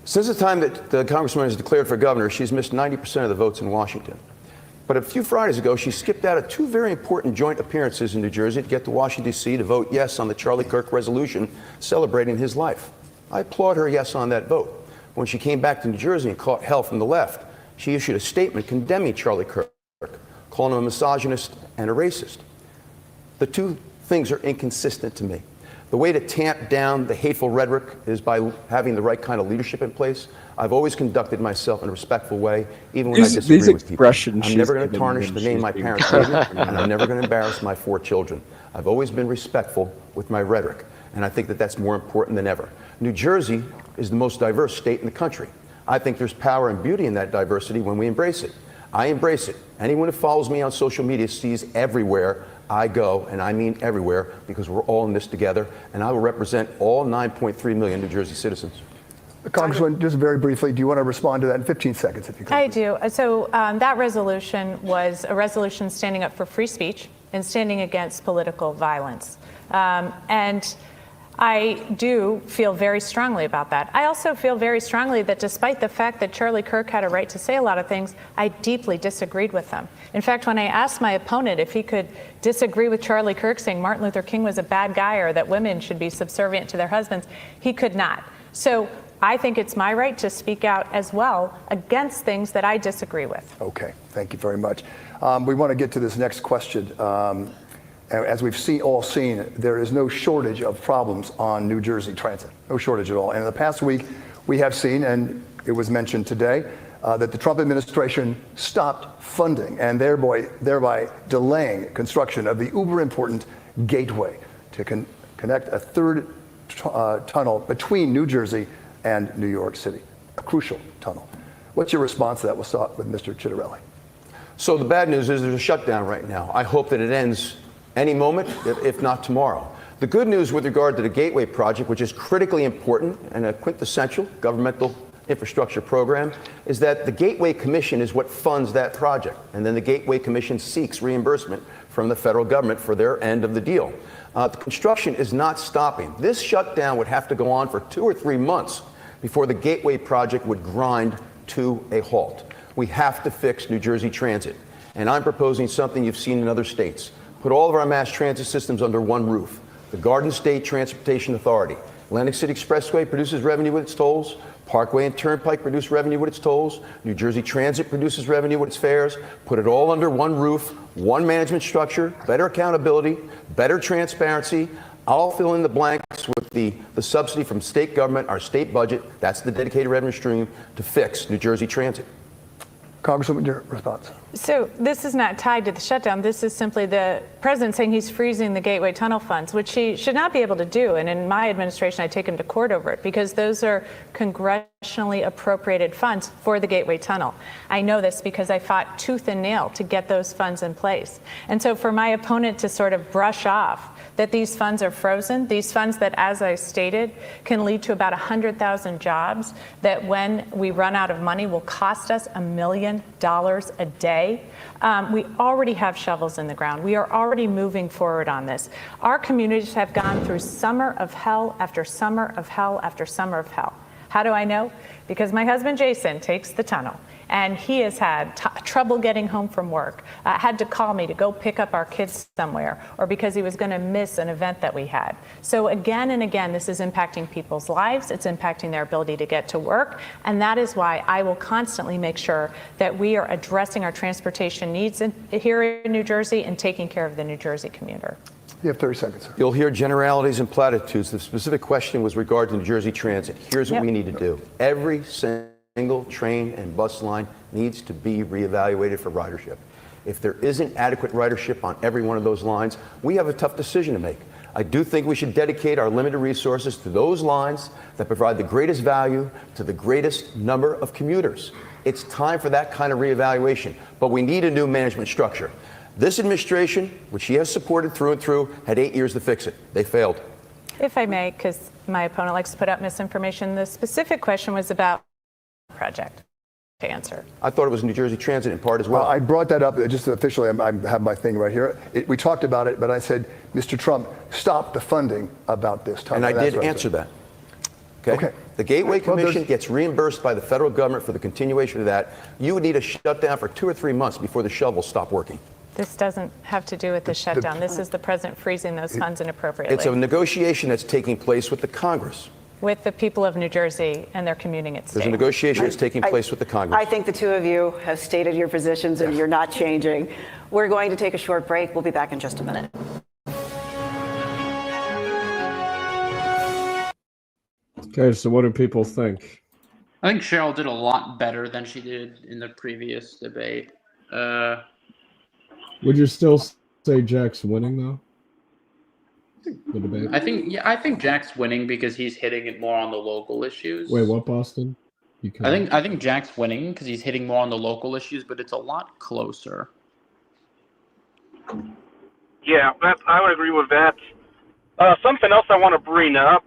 Since the time that the Congresswoman is declared for governor, she's missed 90% of the votes in Washington. But a few Fridays ago, she skipped out of two very important joint appearances in New Jersey to get to Washington, D.C. to vote yes on the Charlie Kirk resolution celebrating his life. I applaud her yes on that vote. When she came back to New Jersey and caught hell from the left, she issued a statement condemning Charlie Kirk, calling him a misogynist and a racist. The two things are inconsistent to me. The way to tamp down the hateful rhetoric is by having the right kind of leadership in place. I've always conducted myself in a respectful way, even when I disagree with people. I'm never going to tarnish the name my parents gave me, and I'm never going to embarrass my 4 children. I've always been respectful with my rhetoric, and I think that that's more important than ever. New Jersey is the most diverse state in the country. I think there's power and beauty in that diversity when we embrace it. I embrace it. Anyone who follows me on social media sees everywhere I go, and I mean everywhere, because we're all in this together, and I will represent all 9.3 million New Jersey citizens. Congresswoman, just very briefly, do you want to respond to that in 15 seconds, if you could? I do. So that resolution was a resolution standing up for free speech and standing against political violence. And I do feel very strongly about that. I also feel very strongly that despite the fact that Charlie Kirk had a right to say a lot of things, I deeply disagreed with them. In fact, when I asked my opponent if he could disagree with Charlie Kirk saying Martin Luther King was a bad guy or that women should be subservient to their husbands, he could not. So I think it's my right to speak out as well against things that I disagree with. Okay, thank you very much. We want to get to this next question. As we've all seen, there is no shortage of problems on New Jersey transit, no shortage at all. And in the past week, we have seen, and it was mentioned today, that the Trump administration stopped funding and thereby delaying construction of the uber important Gateway to connect a third tunnel between New Jersey and New York City, a crucial tunnel. What's your response to that? We'll start with Mr. Chitterelli. So the bad news is there's a shutdown right now. I hope that it ends any moment, if not tomorrow. The good news with regard to the Gateway project, which is critically important and a quintessential governmental infrastructure program, is that the Gateway Commission is what funds that project. And then the Gateway Commission seeks reimbursement from the federal government for their end of the deal. The construction is not stopping. This shutdown would have to go on for 2 or 3 months before the Gateway project would grind to a halt. We have to fix New Jersey transit. And I'm proposing something you've seen in other states. Put all of our mass transit systems under one roof. The Garden State Transportation Authority. Atlantic City Expressway produces revenue with its tolls. Parkway and Turnpike produce revenue with its tolls. New Jersey Transit produces revenue with its fares. Put it all under one roof, one management structure, better accountability, better transparency. I'll fill in the blanks with the subsidy from state government, our state budget. That's the dedicated revenue stream to fix New Jersey Transit. Congresswoman, your response. So this is not tied to the shutdown. This is simply the president saying he's freezing the Gateway Tunnel funds, which he should not be able to do. And in my administration, I take him to court over it because those are congressionally appropriated funds for the Gateway Tunnel. I know this because I fought tooth and nail to get those funds in place. And so for my opponent to sort of brush off that these funds are frozen, these funds that, as I stated, can lead to about 100,000 jobs, that when we run out of money will cost us $1 million a day. We already have shovels in the ground. We are already moving forward on this. Our communities have gone through summer of hell after summer of hell after summer of hell. How do I know? Because my husband Jason takes the tunnel, and he has had trouble getting home from work, had to call me to go pick up our kids somewhere, or because he was going to miss an event that we had. So again and again, this is impacting people's lives. It's impacting their ability to get to work. And that is why I will constantly make sure that we are addressing our transportation needs here in New Jersey and taking care of the New Jersey commuter. You have 30 seconds, sir. You'll hear generalities and platitudes. The specific question was regarding New Jersey Transit. Here's what we need to do. Every single train and bus line needs to be reevaluated for ridership. If there isn't adequate ridership on every one of those lines, we have a tough decision to make. I do think we should dedicate our limited resources to those lines that provide the greatest value to the greatest number of commuters. It's time for that kind of reevaluation, but we need a new management structure. This administration, which he has supported through and through, had 8 years to fix it. They failed. If I may, because my opponent likes to put out misinformation, the specific question was about the project to answer. I thought it was New Jersey Transit in part as well. I brought that up just officially. I have my thing right here. We talked about it, but I said, Mr. Trump, stop the funding about this tunnel. And I did answer that. Okay. The Gateway Commission gets reimbursed by the federal government for the continuation of that. You would need a shutdown for 2 or 3 months before the shovels stop working. This doesn't have to do with the shutdown. This is the president freezing those funds inappropriately. It's a negotiation that's taking place with the Congress. With the people of New Jersey and their commuting at state. There's a negotiation that's taking place with the Congress. I think the two of you have stated your positions and you're not changing. We're going to take a short break. We'll be back in just a minute. Okay, so what do people think? I think Cheryl did a lot better than she did in the previous debate. Would you still say Jack's winning though? The debate. I think Jack's winning because he's hitting it more on the local issues. Wait, what, Boston? I think Jack's winning because he's hitting more on the local issues, but it's a lot closer. Yeah, I would agree with that. Something else I want to bring up.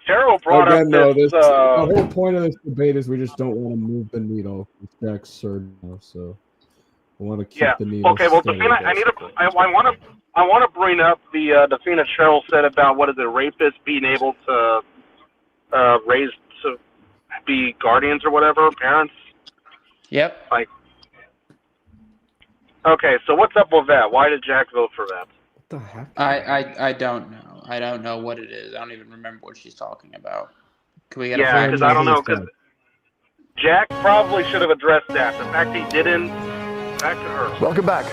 Cheryl brought up this. The whole point of this debate is we just don't want to move the needle. Jack's certain now, so I want to keep the needle. Okay. Well, Defina, I want to bring up the thing that Cheryl said about rapists being able to raise to be guardians or whatever, parents. Yep. Like. Okay, so what's up with that? Why did Jack vote for that? What the heck? I don't know. I don't know what it is. I don't even remember what she's talking about. Can we get Yeah, because I don't know. Because Jack probably should have addressed that. The fact he didn't. Back to her. Welcome back.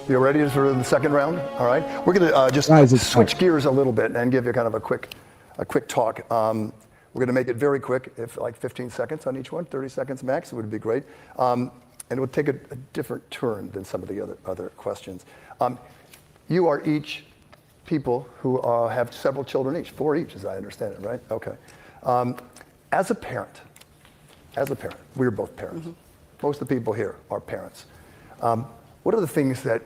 You ready for the second round? All right. We're going to just switch gears a little bit and give you kind of a quick talk. We're going to make it very quick, if like 15 seconds on each one, 30 seconds max, it would be great. And we'll take a different turn than some of the other questions. You are each people who have several children each, 4 each, as I understand it, right? Okay. As a parent, we're both parents. Mm-hmm. Most of the people here are parents. What are the things that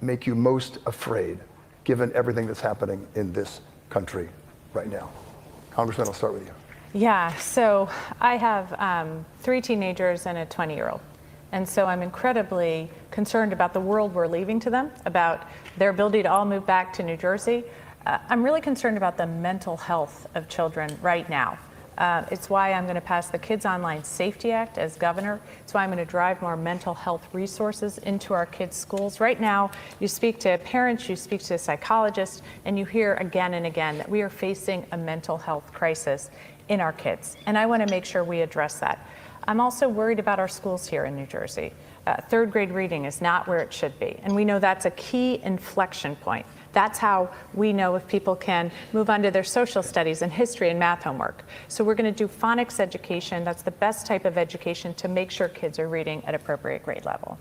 make you most afraid, given everything that's happening in this country right now? Congressman, I'll start with you. Yeah, so I have 3 teenagers and a 20-year-old. And so I'm incredibly concerned about the world we're leaving to them, about their ability to all move back to New Jersey. I'm really concerned about the mental health of children right now. It's why I'm going to pass the Kids Online Safety Act as governor. It's why I'm going to drive more mental health resources into our kids' schools. Right now, you speak to parents, you speak to psychologists, and you hear again and again that we are facing a mental health crisis. in our kids. And I want to make sure we address that. I'm also worried about our schools here in New Jersey. Third grade reading is not where it should be. And we know that's a key inflection point. That's how we know if people can move on to their social studies and history and math homework. So we're going to do phonics education. That's the best type of education to make sure kids are reading at appropriate grade level.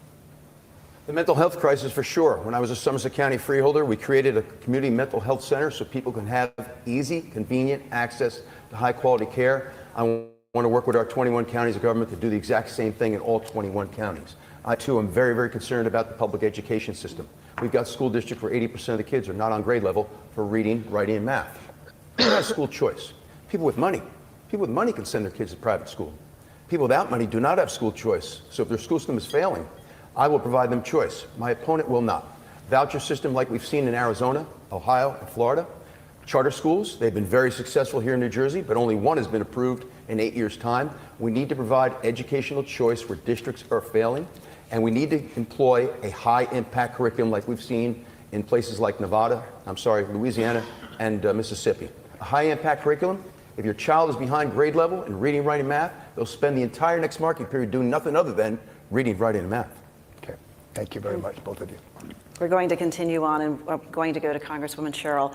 The mental health crisis, for sure. When I was a Somerset County freeholder, we created a community mental health center so people can have easy, convenient access to high quality care. I want to work with our 21 counties of government to do the exact same thing in all 21 counties. I, too, am very, very concerned about the public education system. We've got school districts where 80% of the kids are not on grade level for reading, writing, and math. Who has school choice? People with money. People with money can send their kids to private school. People without money do not have school choice. So if their school system is failing, I will provide them choice. My opponent will not. Voucher system like we've seen in Arizona, Ohio, and Florida. Charter schools, they've been very successful here in New Jersey, but only one has been approved in 8 years' time. We need to provide educational choice where districts are failing, and we need to employ a high-impact curriculum like we've seen in places like Louisiana and Mississippi. A high-impact curriculum, if your child is behind grade level in reading, writing, math, they'll spend the entire next marking period doing nothing other than reading, writing, and math. Okay. Thank you very much, both of you. We're going to continue on, and we're going to go to Congresswoman Sherrill.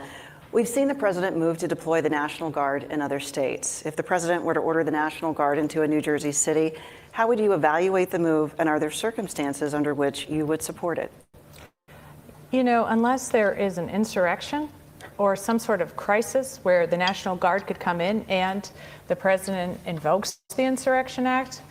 We've seen the president move to deploy the National Guard in other states. If the president were to order the National Guard into a New Jersey city, how would you evaluate the move, and are there circumstances under which you would support it? You know, unless there is an insurrection or some sort of crisis where the National Guard could come in and the president invokes the Insurrection Act,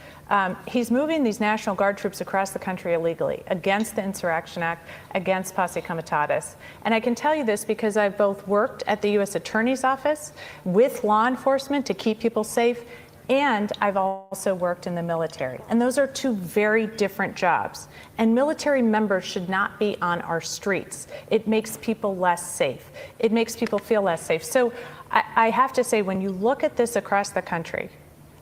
he's moving these National Guard troops across the country illegally, against the Insurrection Act, against Posse Comitatus. And I can tell you this because I've both worked at the U.S. Attorney's Office with law enforcement to keep people safe, and I've also worked in the military. And those are two very different jobs. And military members should not be on our streets. It makes people less safe. It makes people feel less safe. So I have to say, when you look at this across the country,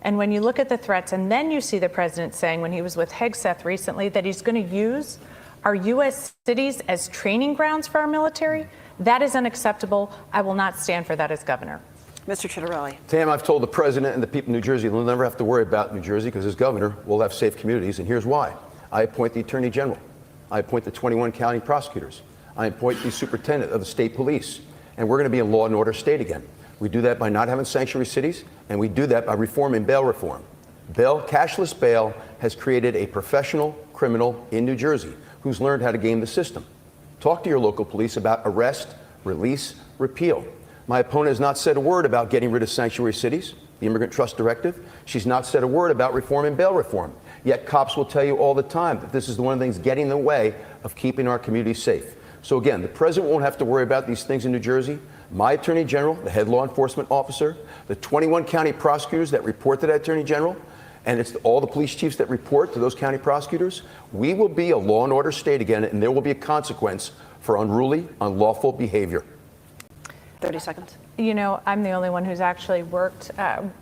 and when you look at the threats, and then you see the president saying when he was with Hegseth recently that he's going to use our U.S. cities as training grounds for our military, that is unacceptable. I will not stand for that as governor. Mr. Chitterelli. Tam, I've told the president and the people of New Jersey they'll never have to worry about New Jersey because as governor, we'll have safe communities, and here's why. I appoint the attorney general. I appoint the 21 county prosecutors. I appoint the superintendent of the state police, and we're going to be a law and order state again. We do that by not having sanctuary cities, and we do that by reforming bail reform. Cashless bail has created a professional criminal in New Jersey who's learned how to game the system. Talk to your local police about arrest, release, repeal. My opponent has not said a word about getting rid of sanctuary cities, the Immigrant Trust Directive. She's not said a word about reforming bail reform. Yet cops will tell you all the time that this is one of the things getting in the way of keeping our communities safe. So again, the president won't have to worry about these things in New Jersey. My attorney general, the head law enforcement officer, the 21 county prosecutors that report to that attorney general, and it's all the police chiefs that report to those county prosecutors, we will be a law and order state again, and there will be a consequence for unruly, unlawful behavior. 30 seconds. You know, I'm the only one who's actually worked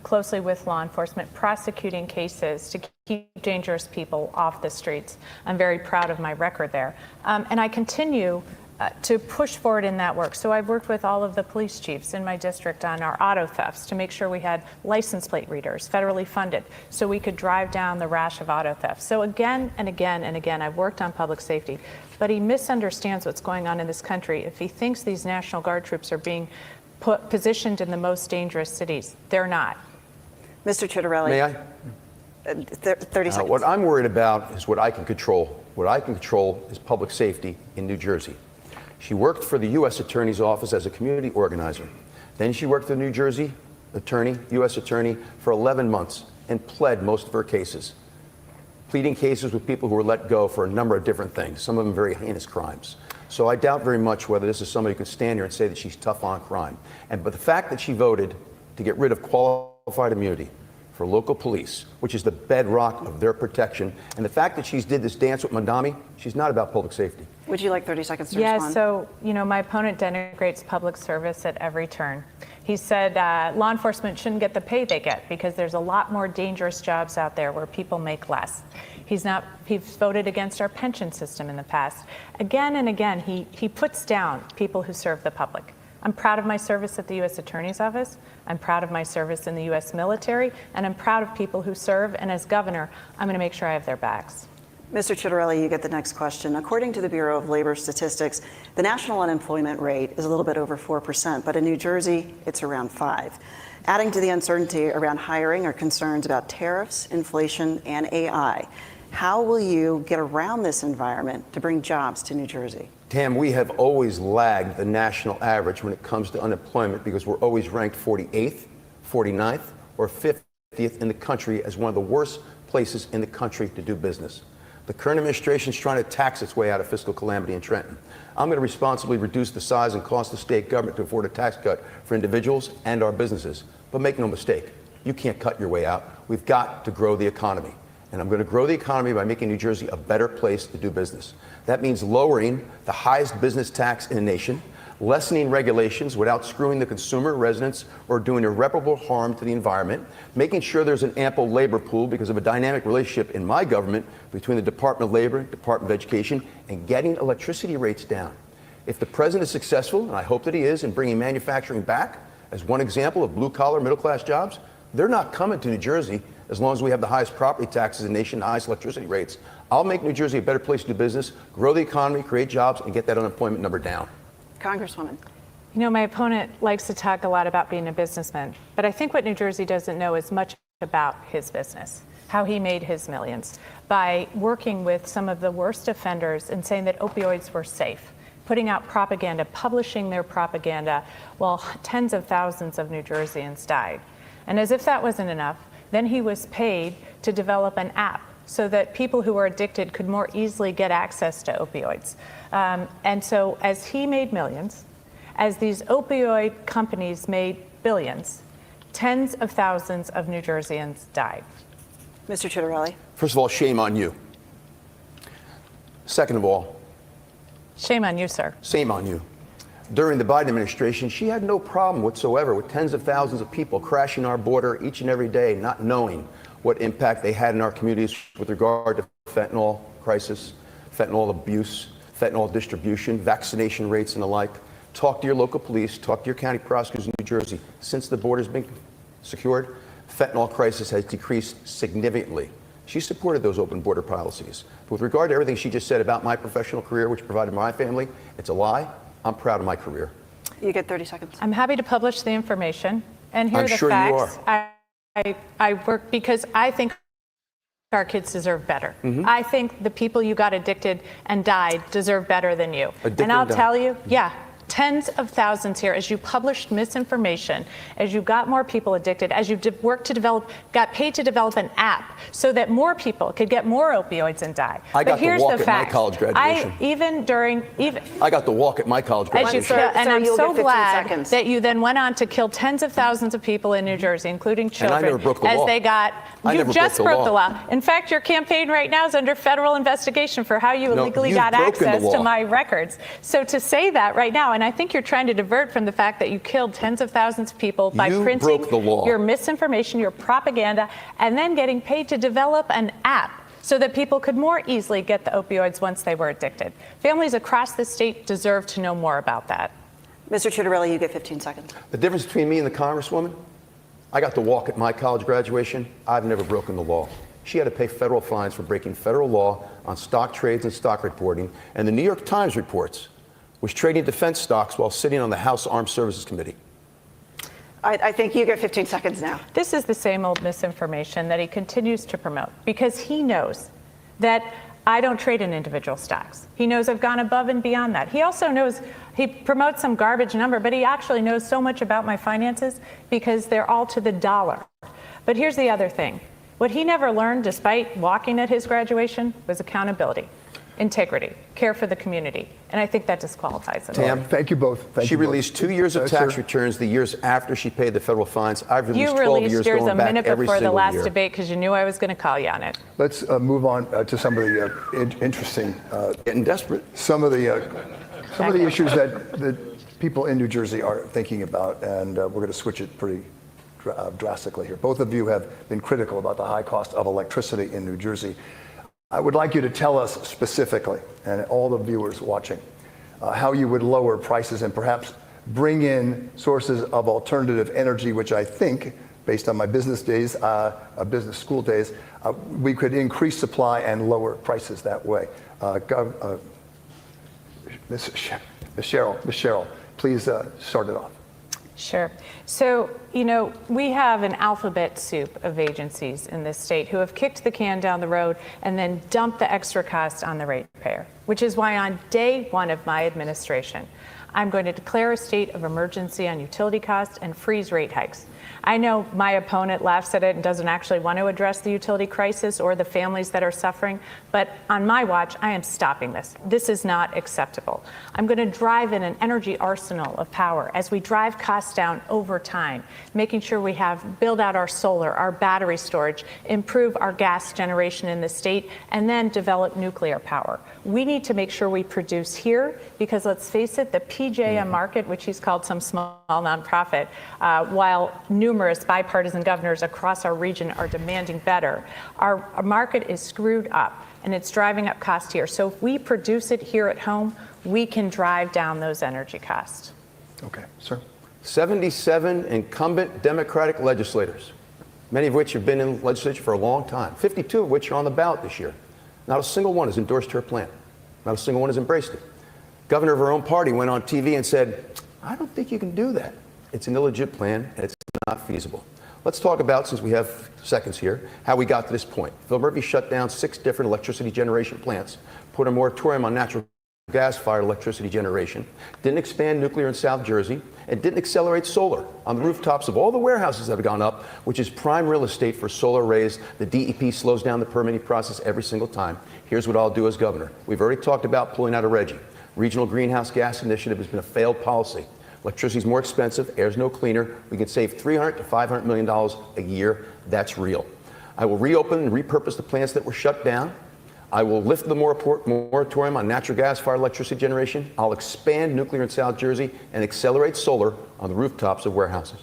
closely with law enforcement, prosecuting cases to keep dangerous people off the streets. I'm very proud of my record there. And I continue to push forward in that work. So I've worked with all of the police chiefs in my district on our auto thefts to make sure we had license plate readers, federally funded, so we could drive down the rash of auto theft. So again and again and again, I've worked on public safety. But he misunderstands what's going on in this country if he thinks these National Guard troops are being positioned in the most dangerous cities. They're not. Mr. Chitterelli. May I? 30 seconds. What I'm worried about is what I can control. What I can control is public safety in New Jersey. She worked for the U.S. Attorney's Office as a community organizer. Then she worked for the New Jersey attorney, U.S. attorney, for 11 months and pled most of her cases. Pleading cases with people who were let go for a number of different things, some of them very heinous crimes. So I doubt very much whether this is somebody who could stand here and say that she's tough on crime. But the fact that she voted to get rid of qualified immunity for local police, which is the bedrock of their protection, and the fact that she's did this dance with Mandami, she's not about public safety. Would you like 30 seconds to respond? Yeah, so, you know, my opponent denigrates public service at every turn. He said law enforcement shouldn't get the pay they get because there's a lot more dangerous jobs out there where people make less. He's voted against our pension system in the past. Again and again, he puts down people who serve the public. I'm proud of my service at the U.S. Attorney's Office. I'm proud of my service in the U.S. military, and I'm proud of people who serve. And as governor, I'm going to make sure I have their backs. Mr. Chittorelli, you get the next question. According to the Bureau of Labor Statistics, the national unemployment rate is a little bit over 4%, but in New Jersey, it's around 5%. Adding to the uncertainty around hiring are concerns about tariffs, inflation, and AI. How will you get around this environment to bring jobs to New Jersey? Tam, we have always lagged the national average when it comes to unemployment because we're always ranked 48th, 49th, or 50th in the country as one of the worst places in the country to do business. The current administration is trying to tax its way out of fiscal calamity in Trenton. I'm going to responsibly reduce the size and cost of state government to afford a tax cut for individuals and our businesses. But make no mistake, you can't cut your way out. We've got to grow the economy. And I'm going to grow the economy by making New Jersey a better place to do business. That means lowering the highest business tax in the nation, lessening regulations without screwing the consumer, residents, or doing irreparable harm to the environment, making sure there's an ample labor pool because of a dynamic relationship in my government between the Department of Labor, Department of Education, and getting electricity rates down. If the president is successful, and I hope that he is, in bringing manufacturing back, as one example of blue-collar, middle-class jobs, they're not coming to New Jersey as long as we have the highest property taxes in the nation, the highest electricity rates. I'll make New Jersey a better place to do business, grow the economy, create jobs, and get that unemployment number down. Congresswoman. You know, my opponent likes to talk a lot about being a businessman, but I think what New Jersey doesn't know is much about his business, how he made his millions, by working with some of the worst offenders and saying that opioids were safe, putting out propaganda, publishing their propaganda, while tens of thousands of New Jerseyans died. And as if that wasn't enough, then he was paid to develop an app so that people who are addicted could more easily get access to opioids. And so as he made millions, as these opioid companies made billions, tens of thousands of New Jerseyans died. Mr. Chittorelli. First of all, shame on you. Second of all, shame on you, sir. Shame on you. During the Biden administration, she had no problem whatsoever with tens of thousands of people crashing our border each and every day, not knowing what impact they had in our communities with regard to fentanyl crisis, fentanyl abuse, fentanyl distribution, vaccination rates, and the like. Talk to your local police, talk to your county prosecutors in New Jersey. Since the border's been secured, fentanyl crisis has decreased significantly. She supported those open border policies. But with regard to everything she just said about my professional career, which provided my family, it's a lie. I'm proud of my career. You get 30 seconds. I'm happy to publish the information and hear I'm the sure facts. you are. I work because I think our kids deserve better. Mm-hmm. I think the people you got addicted and died deserve better than you. Addicted and I'll and died. tell you, yeah, tens of thousands here as you published misinformation, as you got more people addicted, as you worked to develop, got paid to develop an app so that more people could get more opioids and die. I got but here's to walk the at my fact. college graduation. I got to walk at my college graduation. and I'm you'll so get 15 glad seconds. that you then went on to kill tens of thousands of people in New Jersey, including children, I never broke the as law. they got. I You never just broke the broke the law. law. In fact, your campaign right now is under federal investigation for how you No, illegally you've got broken the access to law. my records. So to say that right now, and I think you're trying to divert from the fact that you killed tens of thousands of people by You printing broke the law. your misinformation, your propaganda, and then getting paid to develop an app so that people could more easily get the opioids once they were addicted. Families across the state deserve to know more about that. Mr. Chittorelli, you get 15 seconds. The difference between me and the Congresswoman, I got to walk at my college graduation. I've never broken the law. She had to pay federal fines for breaking federal law on stock trades and stock reporting. And the New York Times reports was trading defense stocks while sitting on the House Armed Services Committee. I think you get 15 seconds now. This is the same old misinformation that he continues to promote because he knows that I don't trade in individual stocks. He knows I've gone above and beyond that. He also knows he promotes some garbage number, but he actually knows so much about my finances because they're all to the dollar. But here's the other thing. What he never learned, despite walking at his graduation, was accountability, integrity, care for the community. And I think that disqualifies him. Tam, Thank you both. she released 2 years of tax sir. returns the years after she paid the federal fines. I've released You 12 released years yours a going back minute every before the single last year. debate because you knew I was going to call you on it. Let's move on to some of the interesting, Getting desperate. some of the issues that people in New Jersey are thinking about, and we're going to switch it pretty drastically here. Both of you have been critical about the high cost of electricity in New Jersey. I would like you to tell us specifically, and all the viewers watching, how you would lower prices and perhaps bring in sources of alternative energy, which I think, based on my business days, business school days, we could increase supply and lower prices that way. Ms. Cheryl, please start it off. Sure. So, we have an alphabet soup of agencies in this state who have kicked the can down the road and then dumped the extra cost on the ratepayer, which is why on day one of my administration, I'm going to declare a state of emergency on utility costs and freeze rate hikes. I know my opponent laughs at it and doesn't actually want to address the utility crisis or the families that are suffering, but on my watch, I am stopping this. This is not acceptable. I'm going to drive in an energy arsenal of power as we drive costs down over time, making sure we build out our solar, our battery storage, improve our gas generation in the state, and then develop nuclear power. We need to make sure we produce here because, let's face it, the PJM market, which he's called some small nonprofit, while numerous bipartisan governors across our region are demanding better, our market is screwed up and it's driving up costs here. So if we produce it here at home, we can drive down those energy costs. Okay, sir. 77 incumbent Democratic legislators, many of which have been in the legislature for a long time, 52 of which are on the ballot this year. Not a single one has endorsed her plan. Not a single one has embraced it. Governor of her own party went on TV and said, I don't think you can do that. It's an illegit plan and it's not feasible. Let's talk about, since we have seconds here, how we got to this point. Phil Murphy shut down 6 different electricity generation plants, put a moratorium on natural gas-fired electricity generation, didn't expand nuclear in South Jersey, and didn't accelerate solar on the rooftops of all the warehouses that have gone up, which is prime real estate for solar arrays. The DEP slows down the permitting process every single time. Here's what I'll do as governor. We've already talked about pulling out of RGGI. Regional Greenhouse Gas Initiative has been a failed policy. Electricity is more expensive, air's no cleaner. We can save $300 to $500 million a year. That's real. I will reopen and repurpose the plants that were shut down. I will lift the moratorium on natural gas-fired electricity generation. I'll expand nuclear in South Jersey and accelerate solar on the rooftops of warehouses.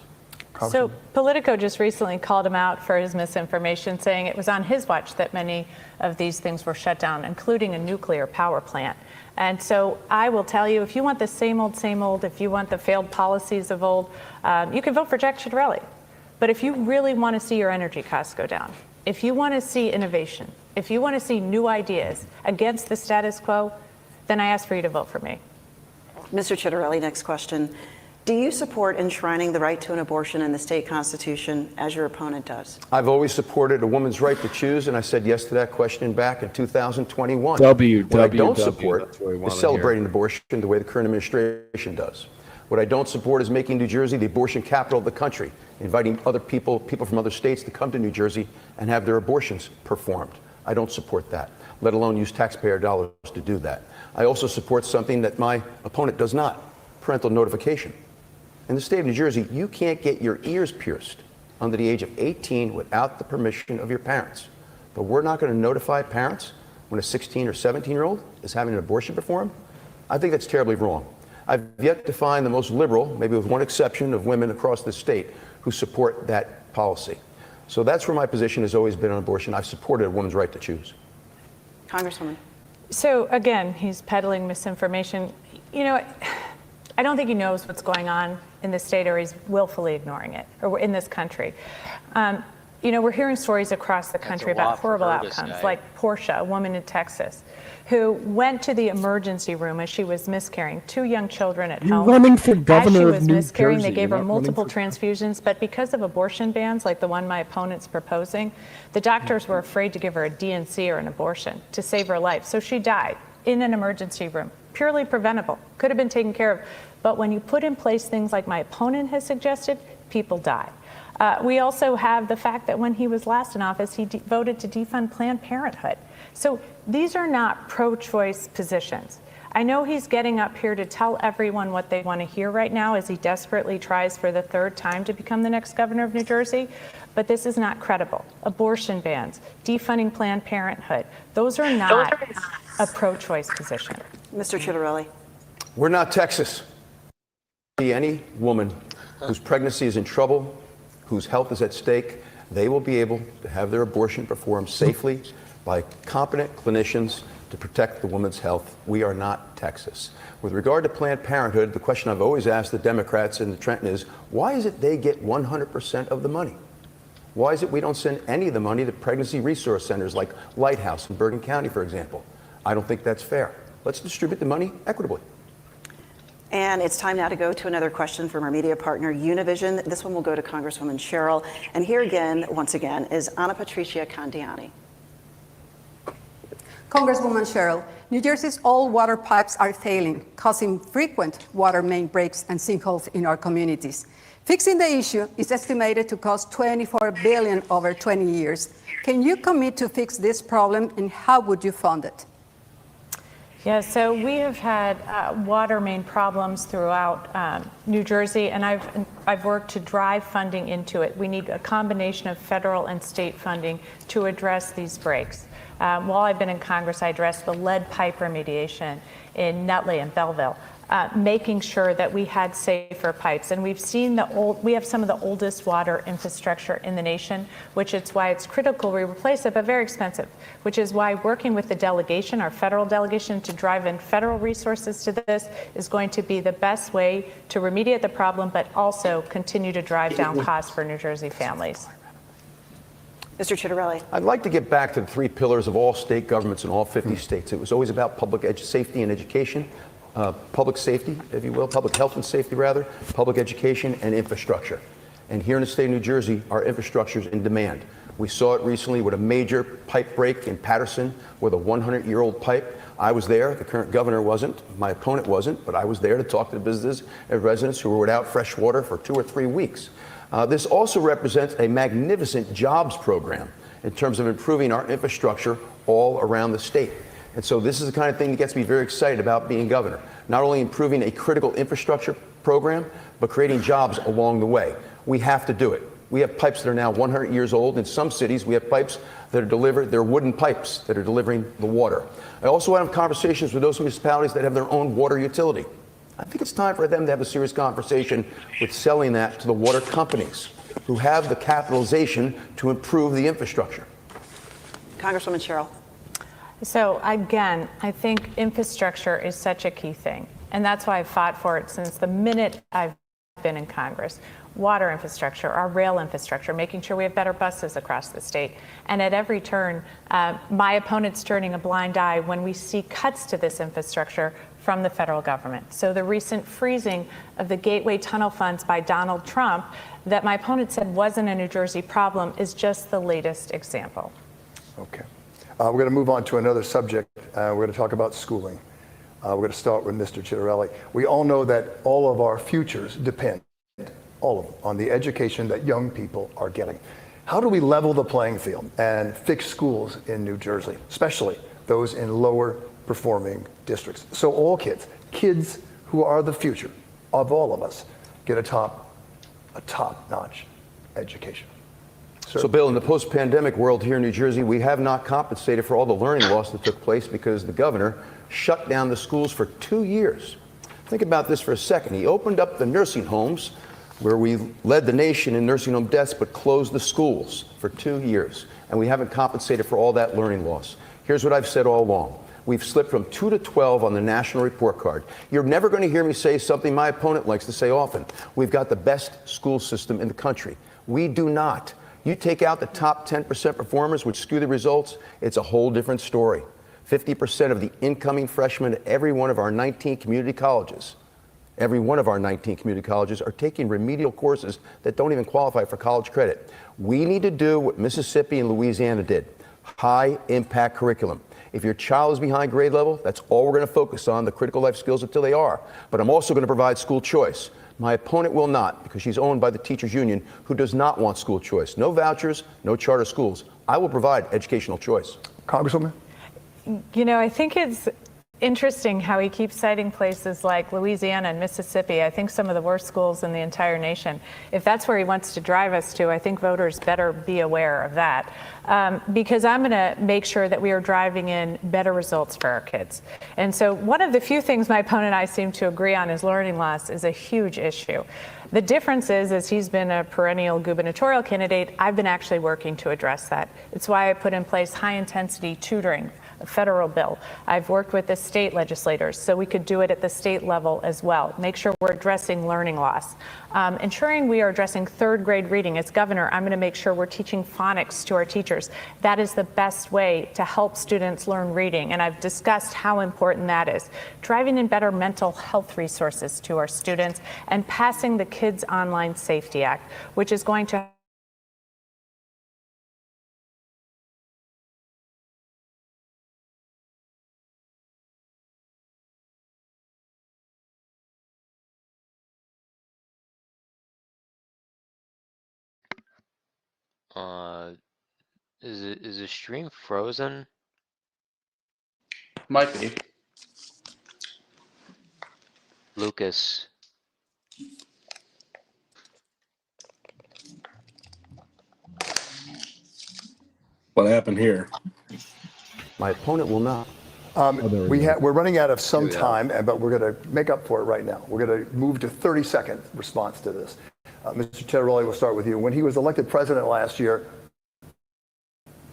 So Politico just recently called him out for his misinformation, saying it was on his watch that many of these things were shut down, including a nuclear power plant. And so I will tell you, if you want the same old, if you want the failed policies of old, you can vote for Jack Ciattarelli. But if you really want to see your energy costs go down, if you want to see innovation, if you want to see new ideas against the status quo, then I ask for you to vote for me. Mr. Ciattarelli, next question. Do you support enshrining the right to an abortion in the state constitution as your opponent does? I've always supported a woman's right to choose, and I said yes to that question back in 2021. What I don't support is celebrating abortion the way the current administration does. What I don't support is making New Jersey the abortion capital of the country, inviting other people from other states to come to New Jersey and have their abortions performed. I don't support that, let alone use taxpayer dollars to do that. I also support something that my opponent does not, parental notification. In the state of New Jersey, you can't get your ears pierced under the age of 18 without the permission of your parents. But we're not going to notify parents when a 16 or 17-year-old is having an abortion performed? I think that's terribly wrong. I've yet to find the most liberal, maybe with one exception, of women across the state who support that policy. So that's where my position has always been on abortion. I've supported a woman's right to choose. Congresswoman. So again, he's peddling misinformation. I don't think he knows what's going on in the state, or he's willfully ignoring it, or in this country. We're hearing stories across the country about horrible outcomes, like Portia, a woman in Texas, who went to the emergency room as she was miscarrying, 2 young children at home. Running for governor as she was miscarrying, they gave her multiple transfusions, but because of abortion bans, like the one my opponent's proposing, the doctors were afraid to give her a DNC or an abortion to save her life. So she died in an emergency room, purely preventable, could have been taken care of. But when you put in place things like my opponent has suggested, people die. We also have the fact that when he was last in office, he voted to defund Planned Parenthood. So these are not pro-choice positions. I know he's getting up here to tell everyone what they want to hear right now as he desperately tries for the 3rd time to become the next governor of New Jersey, but this is not credible. Abortion bans, defunding Planned Parenthood, those are not a pro-choice position. Mr. Ciattarelli. We're not Texas. Any woman whose pregnancy is in trouble, whose health is at stake, they will be able to have their abortion performed safely by competent clinicians to protect the woman's health. We are not Texas. With regard to Planned Parenthood, the question I've always asked the Democrats in Trenton is, why is it they get 100% of the money? Why is it we don't send any of the money to pregnancy resource centers like Lighthouse in Bergen County, for example? I don't think that's fair. Let's distribute the money equitably. And it's time now to go to another question from our media partner, Univision. This one will go to Congresswoman Cheryl. And here again, once again, is Ana Patricia Candiani. Congresswoman Cheryl, New Jersey's all water pipes are failing, causing frequent water main breaks and sinkholes in our communities. Fixing the issue is estimated to cost $24 billion over 20 years. Can you commit to fix this problem, and how would you fund it? Yeah, so we have had water main problems throughout New Jersey, and I've worked to drive funding into it. We need a combination of federal and state funding to address these breaks. While I've been in Congress, I addressed the lead pipe remediation in Nutley and Belleville, making sure that we had safer pipes. And we've seen we have some of the oldest water infrastructure in the nation, which is why it's critical we replace it, but very expensive, which is why working with the delegation, our federal delegation, to drive in federal resources to this is going to be the best way to remediate the problem, but also continue to drive down costs for New Jersey families. Mr. Chitterelli. I'd like to get back to the three pillars of all state governments in all 50 states. It was always about public safety and education, public safety, if you will, public health and safety rather, public education and infrastructure. And here in the state of New Jersey, our infrastructure is in demand. We saw it recently with a major pipe break in Patterson with a 100-year-old pipe. I was there, the current governor wasn't, my opponent wasn't, but I was there to talk to the businesses and residents who were without fresh water for 2 or 3 weeks. This also represents a magnificent jobs program in terms of improving our infrastructure all around the state. And so this is the kind of thing that gets me very excited about being governor. Not only improving a critical infrastructure program, but creating jobs along the way. We have to do it. We have pipes that are now 100 years old. In some cities, we have pipes that are delivered, they're wooden pipes that are delivering the water. I also have conversations with those municipalities that have their own water utility. I think it's time for them to have a serious conversation with selling that to the water companies who have the capitalization to improve the infrastructure. Congresswoman Cheryl. So again, I think infrastructure is such a key thing, and that's why I've fought for it since the minute I've been in Congress. Water infrastructure, our rail infrastructure, making sure we have better buses across the state. And at every turn, my opponent's turning a blind eye when we see cuts to this infrastructure from the federal government. So the recent freezing of the Gateway Tunnel funds by Donald Trump that my opponent said wasn't a New Jersey problem is just the latest example. Okay. We're going to move on to another subject. We're going to talk about schooling. We're going to start with Mr. Chitterelli. We all know that all of our futures depend, all of them, on the education that young people are getting. How do we level the playing field and fix schools in New Jersey, especially those in lower performing districts, so all kids who are the future of all of us, get a top-notch education? Sir? So, Bill, in the post-pandemic world here in New Jersey, we have not compensated for all the learning loss that took place because the governor shut down the schools for 2 years. Think about this for a second. He opened up the nursing homes, where we led the nation in nursing home deaths, but closed the schools for 2 years. And we haven't compensated for all that learning loss. Here's what I've said all along. We've slipped from 2 to 12 on the national report card. You're never going to hear me say something my opponent likes to say often. We've got the best school system in the country. We do not. You take out the top 10% performers, which skew the results, it's a whole different story. 50% of the incoming freshmen at every one of our 19 community colleges, are taking remedial courses that don't even qualify for college credit. We need to do what Mississippi and Louisiana did, high impact curriculum. If your child is behind grade level, that's all we're going to focus on, the critical life skills until they are. But I'm also going to provide school choice. My opponent will not, because she's owned by the teachers union, who does not want school choice. No vouchers, no charter schools. I will provide educational choice. Congresswoman? You know, I think it's interesting how he keeps citing places like Louisiana and Mississippi. I think some of the worst schools in the entire nation. If that's where he wants to drive us to, I think voters better be aware of that. Because I'm going to make sure that we are driving in better results for our kids. And so one of the few things my opponent and I seem to agree on is learning loss is a huge issue. The difference is, as he's been a perennial gubernatorial candidate, I've been actually working to address that. It's why I put in place high-intensity tutoring federal bill. I've worked with the state legislators so we could do it at the state level as well. Make sure we're addressing learning loss. Ensuring we are addressing third grade reading. As governor, I'm going to make sure we're teaching phonics to our teachers. That is the best way to help students learn reading, and I've discussed how important that is. Driving in better mental health resources to our students and passing the Kids Online Safety Act, which is going to Is the stream frozen? Might be. Lucas. What happened here? My opponent will not. We're running out of some time, but we're going to make up for it right now. We're going to move to 30-second response to this. Mr. Chitterelli, we'll start with you. When he was elected president last year,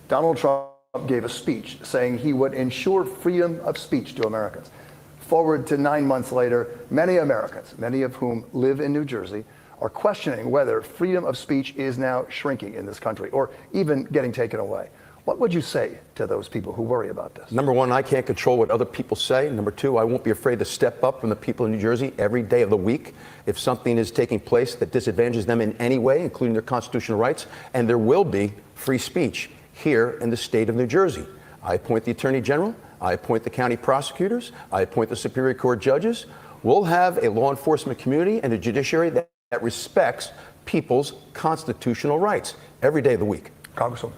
Donald Trump gave a speech saying he would ensure freedom of speech to Americans. Forward to 9 months later, many Americans, many of whom live in New Jersey, are questioning whether freedom of speech is now shrinking in this country or even getting taken away. What would you say to those people who worry about this? Number one, I can't control what other people say. Number two, I won't be afraid to step up from the people in New Jersey every day of the week if something is taking place that disadvantages them in any way, including their constitutional rights, and there will be free speech here in the state of New Jersey. I appoint the Attorney General, I appoint the county prosecutors, I appoint the Superior Court judges. We'll have a law enforcement community and a judiciary that respects people's constitutional rights every day of the week. Congresswoman.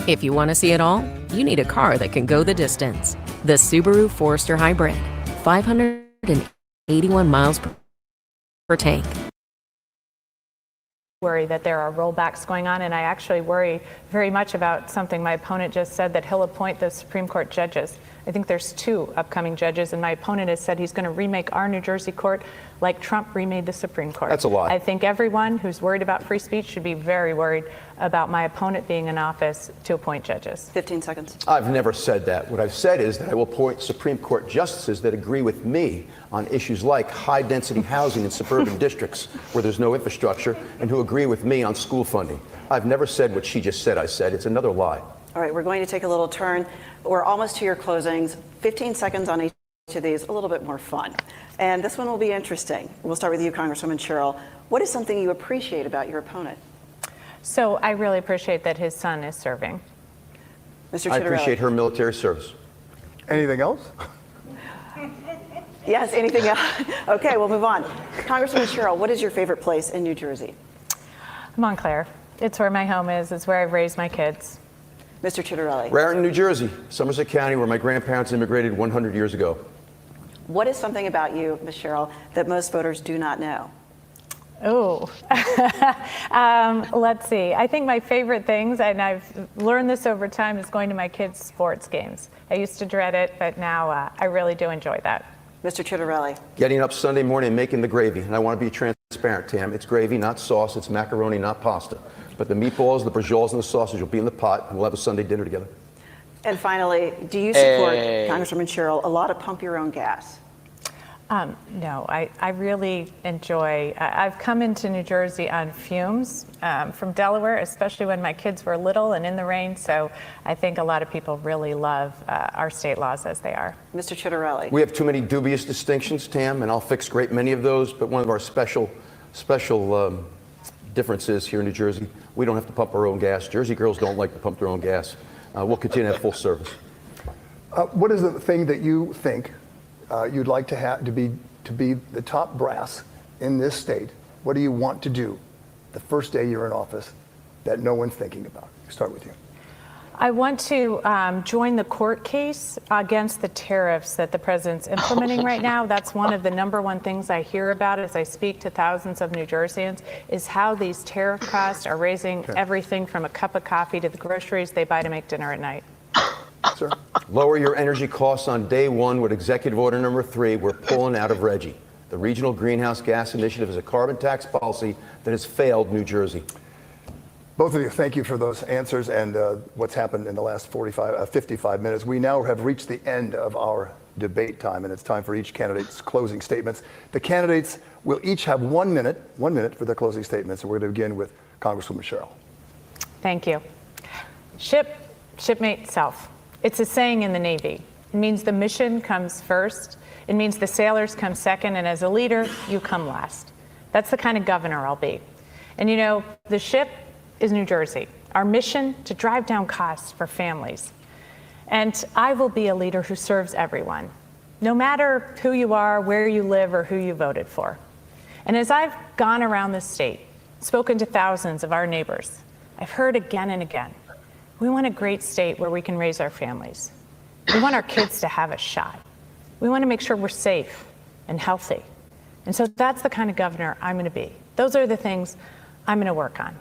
If you want to see it all, you need a car that can go the distance. The Subaru Forester Hybrid, 581 miles per tank. Worry that there are rollbacks going on, and I actually worry very much about something my opponent just said, that he'll appoint the Supreme Court judges. I think there's 2 upcoming judges, and my opponent has said he's going to remake our New Jersey court like Trump remade the Supreme Court. That's a lie. I think everyone who's worried about free speech should be very worried about my opponent being in office to appoint judges. 15 seconds. I've never said that. What I've said is that I will appoint Supreme Court justices that agree with me on issues like high-density housing in suburban districts where there's no infrastructure, and who agree with me on school funding. I've never said what she just said I said. It's another lie. All right, we're going to take a little turn. We're almost to your closings. 15 seconds on each of these, a little bit more fun. And this one will be interesting. We'll start with you, Congresswoman Sherrill. What is something you appreciate about your opponent? So I really appreciate that his son is serving. Mr. Chitterelli. I appreciate her military service. Anything else? Yes, anything else? Okay, we'll move on. Congresswoman Sherrill, what is your favorite place in New Jersey? Montclair. It's where my home is. It's where I've raised my kids. Mr. Chitterelli. Raritan, New Jersey, Somerset County, where my grandparents immigrated 100 years ago. What is something about you, Ms. Sherrill, that most voters do not know? Oh, let's see. I think my favorite things, and I've learned this over time, is going to my kids' sports games. I used to dread it, but now I really do enjoy that. Mr. Chitterelli. Getting up Sunday morning and making the gravy. And I want to be transparent, Tam. It's gravy, not sauce. It's macaroni, not pasta. But the meatballs, the braciole, and the sausage will be in the pot, and we'll have a Sunday dinner together. And finally, do you support, Congresswoman Sherrill, a lot of pump your own gas? No, I really enjoy, I've come into New Jersey on fumes from Delaware, especially when my kids were little and in the rain. So I think a lot of people really love our state laws as they are. Mr. Chitterelli. We have too many dubious distinctions, Tam, and I'll fix great many of those. But one of our special differences here in New Jersey, we don't have to pump our own gas. Jersey girls don't like to pump their own gas. We'll continue to have full service. What is the thing that you think you'd like to have to be the top brass in this state? What do you want to do the first day you're in office that no one's thinking about? Start with you. I want to join the court case against the tariffs that the president's implementing right now. That's one of the #1 things I hear about as I speak to thousands of New Jerseyans, is how these tariff costs are raising everything from a cup of coffee to the groceries they buy to make dinner at night. Sir? Lower your energy costs on day one with Executive Order number 3. We're pulling out of RGGI. The Regional Greenhouse Gas Initiative is a carbon tax policy that has failed New Jersey. Both of you, thank you for those answers and what's happened in the last 55 minutes. We now have reached the end of our debate time, and it's time for each candidate's closing statements. The candidates will each have 1 minute for their closing statements, and we're going to begin with Congresswoman Sherrill. Thank you. Shipmate self. It's a saying in the Navy. It means the mission comes first. It means the sailors come second, and as a leader, you come last. That's the kind of governor I'll be. And you know, the ship is New Jersey. Our mission to drive down costs for families. And I will be a leader who serves everyone, no matter who you are, where you live, or who you voted for. And as I've gone around the state, spoken to thousands of our neighbors, I've heard again and again, we want a great state where we can raise our families. We want our kids to have a shot. We want to make sure we're safe and healthy. And so that's the kind of governor I'm going to be. Those are the things I'm going to work on.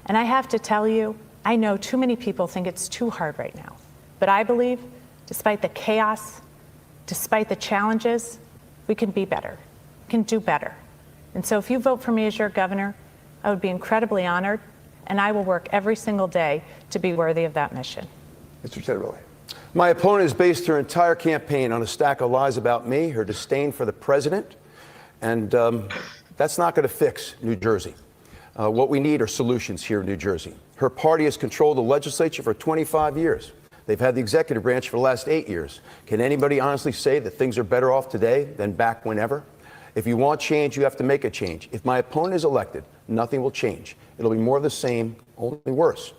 And I have to tell you, I know too many people think it's too hard right now. But I believe, despite the chaos, despite the challenges, we can be better. We can do better. And so if you vote for me as your governor, I would be incredibly honored, and I will work every single day to be worthy of that mission. Mr. Chitterelli. My opponent has based her entire campaign on a stack of lies about me, her disdain for the president, and that's not going to fix New Jersey. What we need are solutions here in New Jersey. Her party has controlled the legislature for 25 years. They've had the executive branch for the last 8 years. Can anybody honestly say that things are better off today than back whenever? If you want change, you have to make a change. If my opponent is elected, nothing will change. It'll be more of the same, only worse.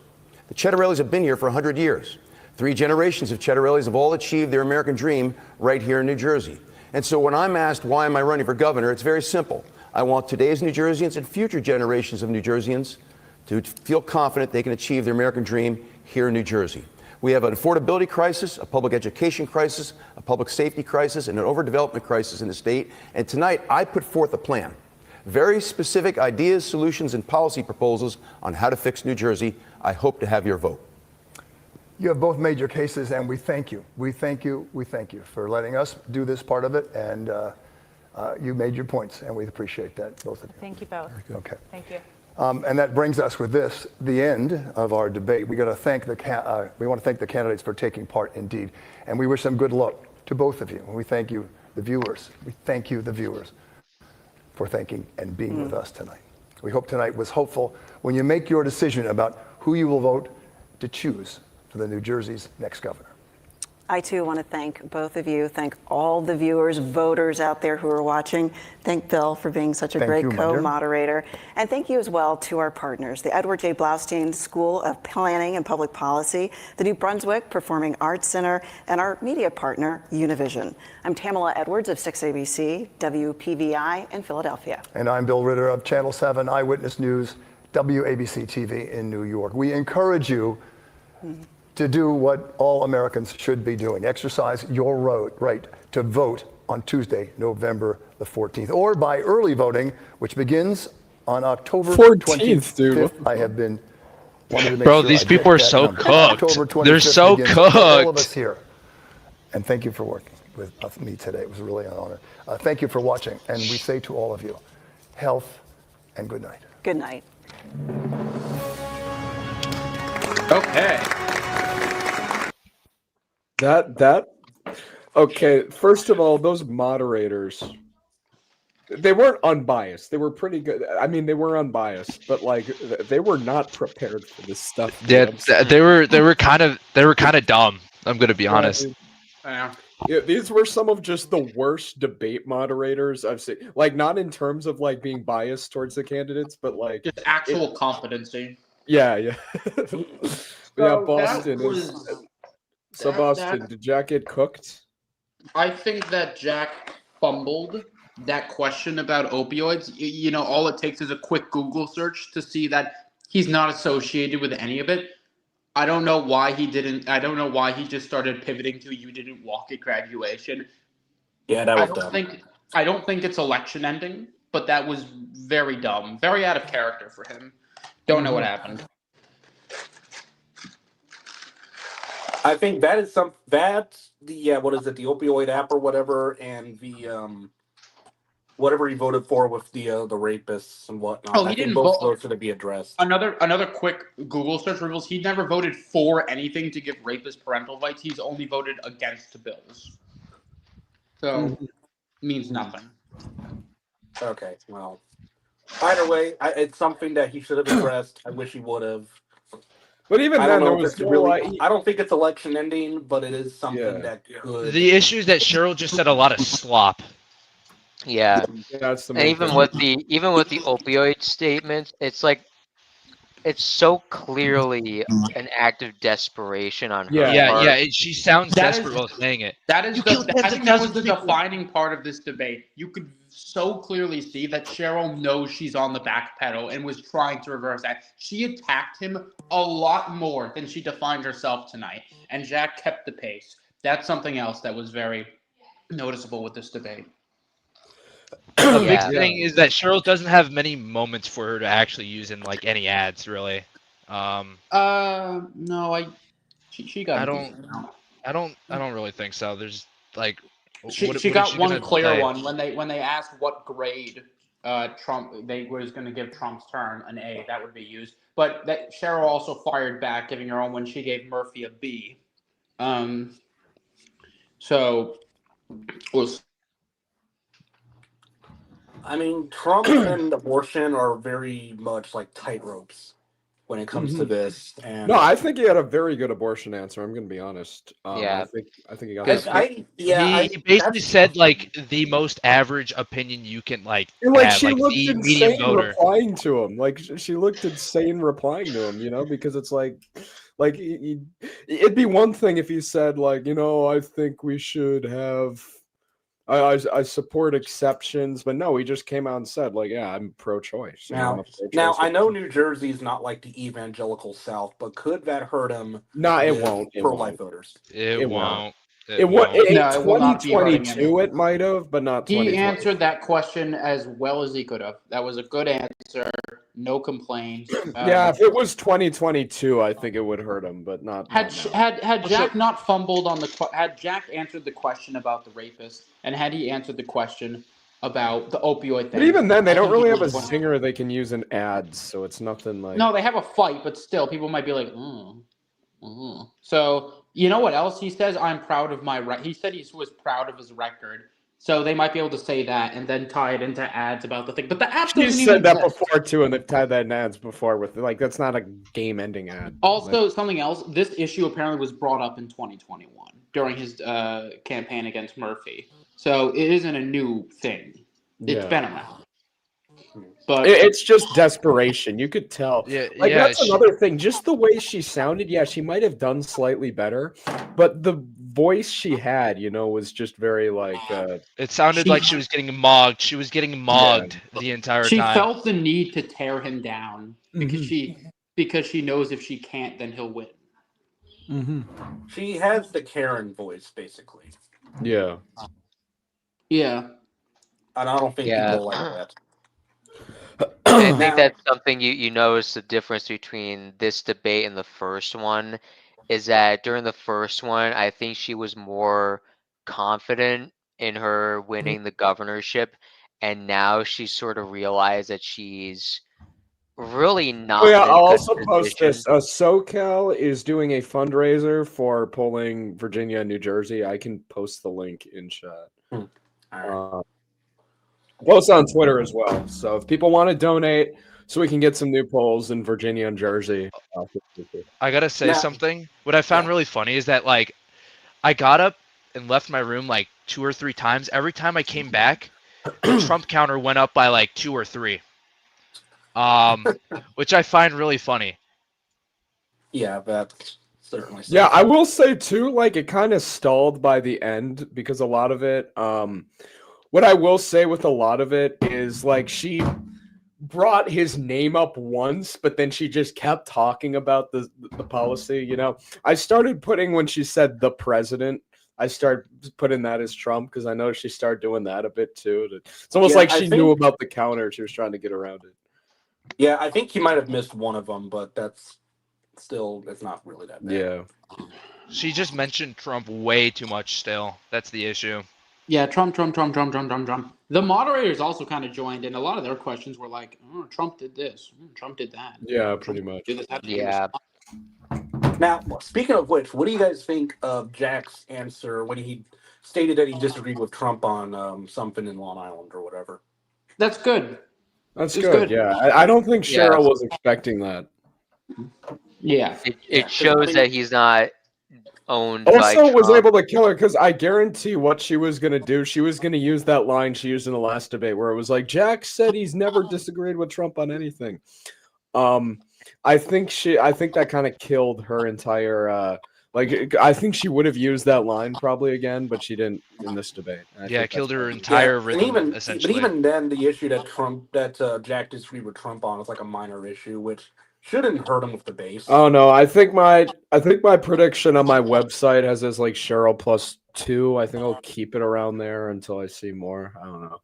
The Chitterellis have been here for 100 years. 3 generations of Chitterellis have all achieved their American dream right here in New Jersey. And so when I'm asked why am I running for governor, it's very simple. I want today's New Jerseyans and future generations of New Jerseyans to feel confident they can achieve their American dream here in New Jersey. We have an affordability crisis, a public education crisis, a public safety crisis, and an overdevelopment crisis in the state. And tonight, I put forth a plan. Very specific ideas, solutions, and policy proposals on how to fix New Jersey. I hope to have your vote. You have both made your cases, and we thank you. We thank you for letting us do this part of it. And you made your points, and we appreciate that, both of you. Thank you both. Okay. Thank you. And that brings us with this, the end of our debate. We want to thank the candidates for taking part indeed. And we wish them good luck to both of you. And we thank you, the viewers. We thank you, the viewers, for thanking and being with us tonight. We hope tonight was hopeful when you make your decision about who you will vote to choose for the New Jersey's next governor. I too want to thank both of you. Thank all the viewers, voters out there who are watching. Thank Bill for being such a great co-moderator. And thank you as well to our partners, the Edward J. Blaustein School of Planning and Public Policy, the New Brunswick Performing Arts Center, and our media partner, Univision. I'm Tamala Edwards of 6ABC, WPVI in Philadelphia. And I'm Bill Ritter of Channel 7 Eyewitness News, WABC TV in New York. We encourage you to do what all Americans should be doing. Exercise your right to vote on Tuesday, November the 14th, or by early voting, which begins on October 14th, dude. I have been wanted to make Bro, sure these I people get are that so number. cooked. October 25th They're so begins for all of cooked. us here. And thank you for working with me today. It was really an honor. Thank you for watching. And we say to all of you, health and good night. Good night. Okay. Okay, first of all, those moderators, they weren't unbiased. They were pretty good. I mean, they were unbiased, but like they were not prepared for this stuff. Yeah, they were kind of dumb. I'm gonna be honest. Yeah. Yeah, these were some of just the worst debate moderators I've seen. Like, not in terms of like being biased towards the candidates, but like Just actual competency. yeah. Yeah, So Boston that is. was- So that- Boston, that- did Jack get cooked? I think that Jack fumbled that question about opioids. You know, all it takes is a quick Google search to see that he's not associated with any of it. I don't know why he didn't. I don't know why he just started pivoting to "you didn't walk at graduation." Yeah, that was dumb. I don't think it's election ending, but that was very dumb, very out of character for him. Don't know what happened. I think that is what is it, the opioid app or whatever, and whatever he voted for with the rapists and whatnot. Oh, he I think didn't both vote. votes should be addressed. Another quick Google search reveals he never voted for anything to give rapists parental rights. He's only voted against bills. So means nothing. Okay, well, either way, it's something that he should have addressed. I wish he would have. But even I then, don't there know if was it's no, really. I don't think it's election ending, but it is something that could. The issue is that Cheryl just said a lot of slop. Yeah. That's the And main even thing. with the opioid statements, it's like it's so clearly an act of desperation on her part. She sounds That is- desperate while saying it. That is killed I tens think of that was thousands the of people. defining part of this debate. You could so clearly see that Cheryl knows she's on the back pedal and was trying to reverse that. She attacked him a lot more than she defined herself tonight, and Jack kept the pace. That's something else that was very noticeable with this debate. The big thing is that Cheryl doesn't have many moments for her to actually use in like any ads, really. No, she got. I don't really think so. There's like She what got is one gonna clear say? one when they asked what grade Trump they was going to give Trump's term, an A, that would be used. But that Cheryl also fired back, giving her own when she gave Murphy a B. So was. I mean, Trump and abortion are very much like tightropes when it comes to this. And No, I think he had a very good abortion answer. I'm going to be honest. Yeah. I think he got Because that. He basically said like the most average opinion you can like And, like have, she like looked the medium insane voter. replying to him. Like she looked insane replying to him. Because it's like it'd be one thing if he said like, I think we should have. I support exceptions, but no, he just came out and said like, yeah, I'm pro-choice. Now I know New Jersey's not like the evangelical South, but could that hurt him? No, it with won't. It pro-life won't. voters. It won't. It won't. In No, it will not be hurting 2022, it might have, but not 2020. He answered that question as well as he could have. That was a good answer. No complaints. Yeah, if it was 2022, I think it would hurt him, but not. Had Jack not fumbled on had Jack answered the question about the rapist, and had he answered the question about the opioid thing. But even then, they I don't think really he have a would've won. zinger they can use in ads, so it's nothing like. No, they have a fight, but still, people might be like, So, you know what else he says? I'm proud of my He said he was proud of his record. So they might be able to say that and then tie it into ads about the thing. But the app You doesn't said even that exist. before too, and they've tied that in ads before with like that's not a game-ending ad. Also, something else. This issue apparently was brought up in 2021 during his campaign against Murphy. So it isn't a new thing. It's Yeah. been around. But It's just desperation. You could tell. Yeah, That's she- another thing. Just the way she sounded. Yeah, she might have done slightly better, but the voice she had, was just very like. It sounded like she was getting mogged. She was getting mogged the entire she time. felt the need to tear him down because she knows if she can't, then he'll win. She has the Karen voice, basically, Yeah. Yeah. and I don't think Yeah. people like that. I think that's something you notice the difference between this debate and the first one is that during the first one, I think she was more confident in her winning the governorship, and now she sort of realized that she's really not. Oh yeah, in a I'll good also post position. this. SoCal is doing a fundraiser for polling Virginia and New Jersey. I can post the link in chat. Post on Twitter as well. So if people want to donate, so we can get some new polls in Virginia and Jersey. I gotta say something. What I found really funny is that like I got up and left my room like 2 or 3 times. Every time I came back, the Trump counter went up by like 2 or 3. Which I find really funny. Yeah, that's certainly. Yeah, I will say too, like it kind of stalled by the end because a lot of it, what I will say with a lot of it is like she brought his name up once, but then she just kept talking about the policy. I started putting when she said the president, I started putting that as Trump because I know she started doing that a bit too. It's almost like she knew about the counter. She was trying to get around it. Yeah, I think he might have missed one of them, but that's not really that bad. Yeah. She just mentioned Trump way too much still. That's the issue. Yeah, Trump. The moderators also kind of joined, and a lot of their questions were like, oh, Trump did this, Trump did that. Yeah, pretty much. Did this, how did he Yeah. respond? Now, speaking of which, what do you guys think of Jack's answer when he stated that he disagreed with Trump on something in Long Island or whatever? That's good. That's It's good. good. Yeah, I don't think Yeah. Cheryl was expecting that. Yeah. It shows that he's not owned by Also, was Trump. able to kill her because I guarantee what she was gonna do. She was gonna use that line she used in the last debate, where it was like, "Jack said he's never disagreed with Trump on anything." I think that kind of killed her entire. I think she would have used that line probably again, but she didn't in this debate. And I Yeah, think it killed that's her why- entire and rhythm, even essentially. but even then, the issue that Jack disagreed with Trump on is like a minor issue, which shouldn't hurt him with the base. Oh no, I think my prediction on my website has as like Cheryl +2. I think I'll keep it around there until I see more. I don't know.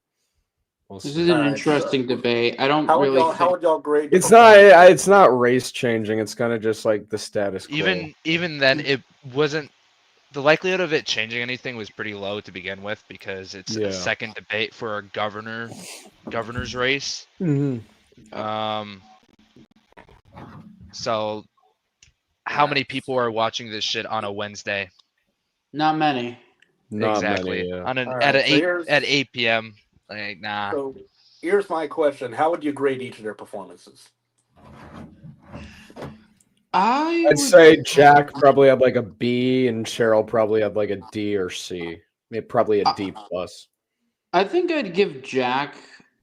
We'll This see. is an Alright, interesting debate. I don't How would really y'all think. how would y'all grade? It's not race changing. It's kind of just like the status quo. Even then, it wasn't. The likelihood of it changing anything was pretty low to begin with because it's Yeah. a second debate for a governor's race. Mhm. So how many people are watching this shit on a Wednesday? Not many. Not exactly. many, yeah. On an Alright, at so here's- 8 p.m. Like nah. So here's my question: how would you grade each of their performances? I'd say Jack probably had like a B, and Cheryl probably had like a D or C. Maybe probably a D plus. I think I'd give Jack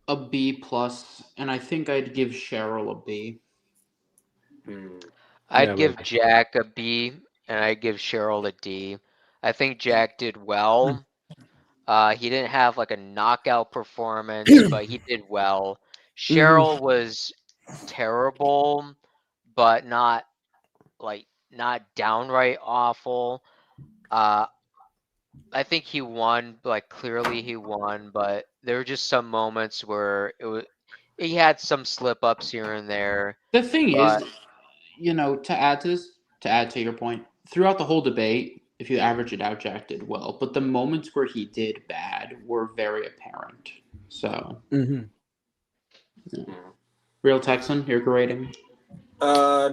a B+, and I think I'd give Cheryl a B. I'd Yeah, give maybe. Jack a B, and I'd give Cheryl a D. I think Jack did well. He didn't have like a knockout performance, but he did well. Cheryl was terrible, but not downright awful. I think he won, like clearly he won, but there were just some moments where he had some slip ups here and there. The thing but- is, to add to your point, throughout the whole debate, if you average it out, Jack did well, but the moments where he did bad were very apparent. So, Real Texan, your grading?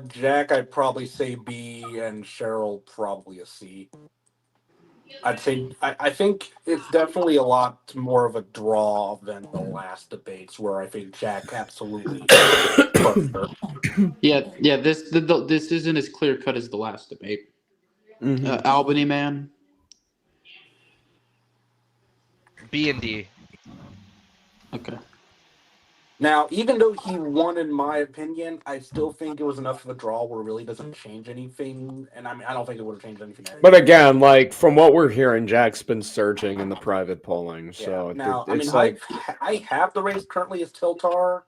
Jack, I'd probably say B, and Cheryl probably a C. I'd say I think it's definitely a lot more of a draw than the last debates, where I think Jack absolutely. Yeah. This isn't as clear cut as the last debate. Albany man. B and D. Okay. Now, even though he won, in my opinion, I still think it was enough of a draw where it really doesn't change anything. And I mean, I don't think it would have changed anything. But again, like from what we're hearing, Jack's been surging in the private polling. So Now, it's I have the race currently as Tiltar.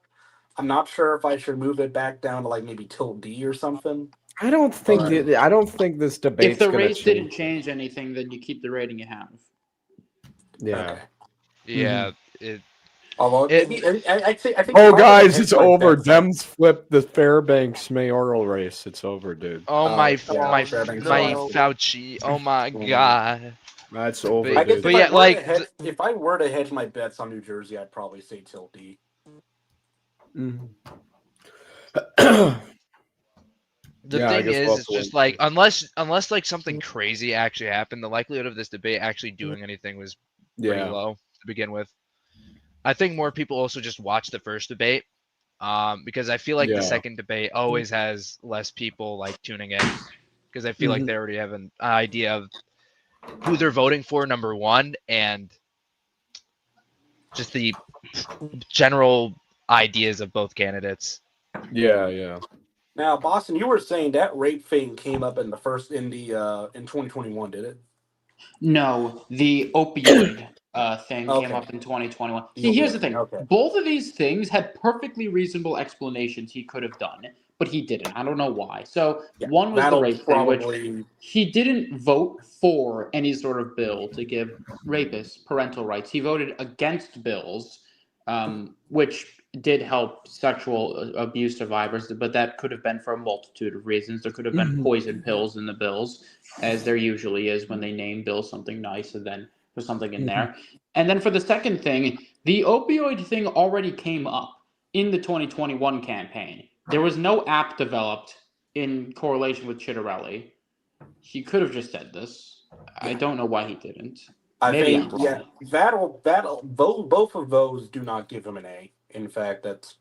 I'm not sure if I should move it back down to like maybe Tilt D or something. I don't think this debate. If the race didn't change anything, then you keep the rating you have. Yeah. Yeah. It. Although maybe I think. Oh, I guys, would it's hedge my over. bets. Dems flipped the Fairbanks mayoral race. It's over, dude. Oh my Fairbanks lost. Fauci. Oh my god. That's over, But- I guess dude. but yeah, if I were to hedge my bets on New Jersey, I'd probably say Tilt D. The Yeah, I thing guess we'll have is to just wait. like unless like something crazy actually happened, the likelihood of this debate actually doing anything was pretty Yeah. low to begin with. I think more people also just watch the first debate, because I feel like Yeah. the second debate always has less people like tuning in, because I feel like they already have an idea of who they're voting for, number one, and just the general ideas of both candidates. Yeah. Now, Boston, you were saying that rape thing came up in the in 2021, did it? No, the opioid thing Okay. came up in 2021. See, here's the thing. Okay. Both of these things had perfectly reasonable explanations he could have done, but he didn't. I don't know why. So one was the that'll rape thing, which probably- he didn't vote for any sort of bill to give rapists parental rights. He voted against bills, which did help sexual abuse survivors, but that could have been for a multitude of reasons. There could have been poison pills in the bills, as there usually is when they name bills something nice and then There's something in there. And then for the second thing, the opioid thing already came up in the 2021 campaign. There was no app developed in correlation with Chitterelli. He could have just said this. I don't know why he didn't. I Maybe think, I'm wrong. that'll both of those do not give him an A. In fact, that's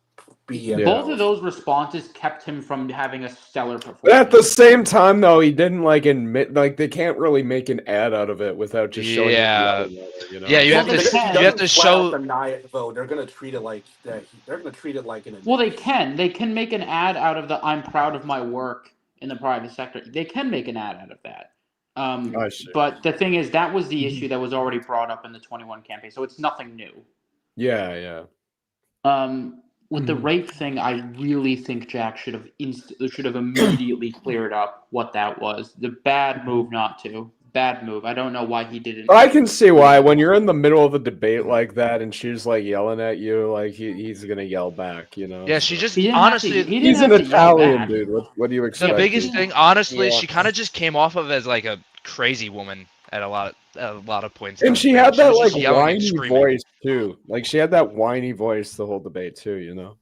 B. Both of those responses kept him from having a stellar performance. But at the same time, though, he didn't like admit they can't really make an ad out of it without just showing. Yeah. You know? Yeah, you have to show. Deny it, though. They're gonna treat it like that. They're gonna treat it like an. Well, they can make an ad out of the "I'm proud of my work in the private sector." They can make an ad out of that. But the thing is, that was the issue that was already brought up in the 21 campaign, so it's nothing new. Yeah. With the rape thing, I really think Jack should have immediately cleared up what that was. The bad move not to. Bad move. I don't know why he didn't. I can see why. When you're in the middle of a debate like that and she's like yelling at you, like he's gonna yell back, you know? Yeah, she just He didn't honestly. have to- he didn't He's have an to yell Italian back. dude. What do you expect? The biggest thing, honestly, Yeah. she kind of just came off of as like a crazy woman at a lot of points. And in she the had debate. that was like just yelling and whiny screaming. voice too. Like she had that whiny voice the whole debate too, you know?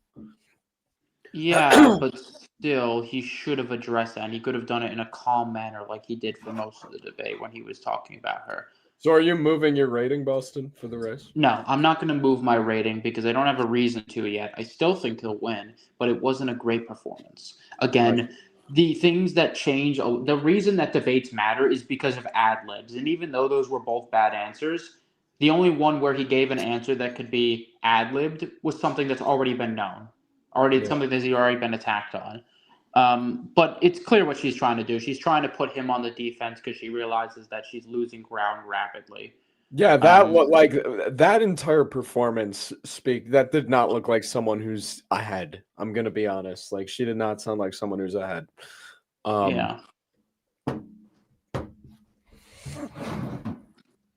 Yeah, but still, he should have addressed that, and he could have done it in a calm manner like he did for most of the debate when he was talking about her. So are you moving your rating, Boston, for the race? No, I'm not going to move my rating because I don't have a reason to yet. I still think he'll win, but it wasn't a great performance. Again, the things that change, the reason that debates matter is because of ad libs. And even though those were both bad answers, the only one where he gave an answer that could be ad libbed was something that's already been known. It's something that he's already been attacked on. But it's clear what she's trying to do. She's trying to put him on the defense because she realizes that she's losing ground rapidly. Yeah, that entire performance that did not look like someone who's ahead. I'm gonna be honest. Like she did not sound like someone who's ahead. Yeah.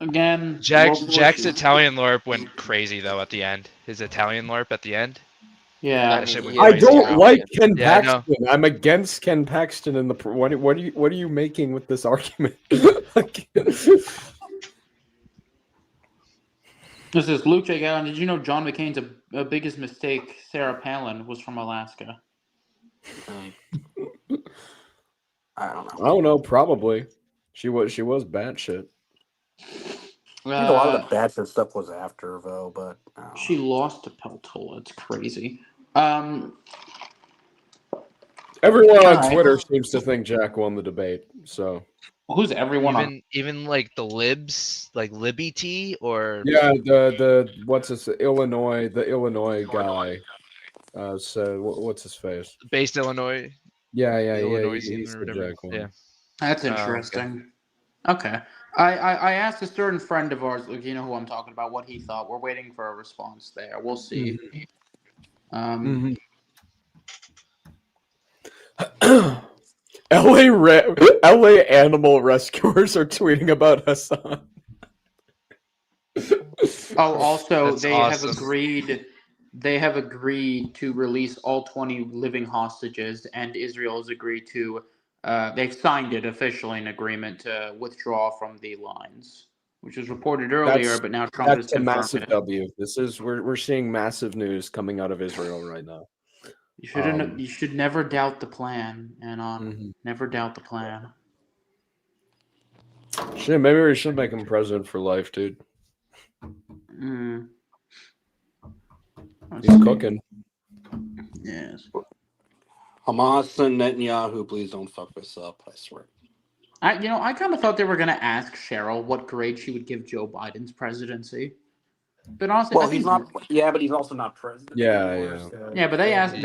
Again, Jack's Italian LARP went crazy though at the end. His Italian LARP at the end. Yeah, That shit went I crazy, don't bro. like Ken Yeah, I know. Paxton. I'm against Ken Paxton in the. What are you making with this argument? This is Luke J. Gallen. Did you know John McCain's a biggest mistake? Sarah Palin was from Alaska. I don't know. I don't know. Probably, she was batshit. I think a lot of the bad stuff was after, though, but She lost to Peltola. It's crazy. Everyone on Alright. Twitter seems to think Jack won the debate. So Who's everyone on? Even like the libs, like Libby T or yeah, the what's this the Illinois guy. So what's his face? based Illinois. Yeah, Illinois he's or the whatever. Jack one. Yeah. That's okay. interesting. Okay. I asked a certain friend of ours, like, you know who I'm talking about, what he thought. We're waiting for a response there. We'll see. LA animal rescuers are tweeting about Hassan. Also, That's they awesome. have agreed to release all 20 living hostages, and Israel has agreed to. They've signed it officially, an agreement to withdraw from the lines, which was reported earlier, but now Trump has That's a confirmed massive it. W. We're seeing massive news coming out of Israel right now. You should never doubt the plan, and never doubt the plan. Shit, maybe we should make him president for life, dude. He's cooking. Yes. Hamas and Netanyahu, please don't fuck this up. I swear. I kind of thought they were going to ask Cheryl what grade she would give Joe Biden's presidency. But honestly, Well, he's not. Yeah, but he's also not president. Yeah, anymore, yeah. so- Yeah, but they asked,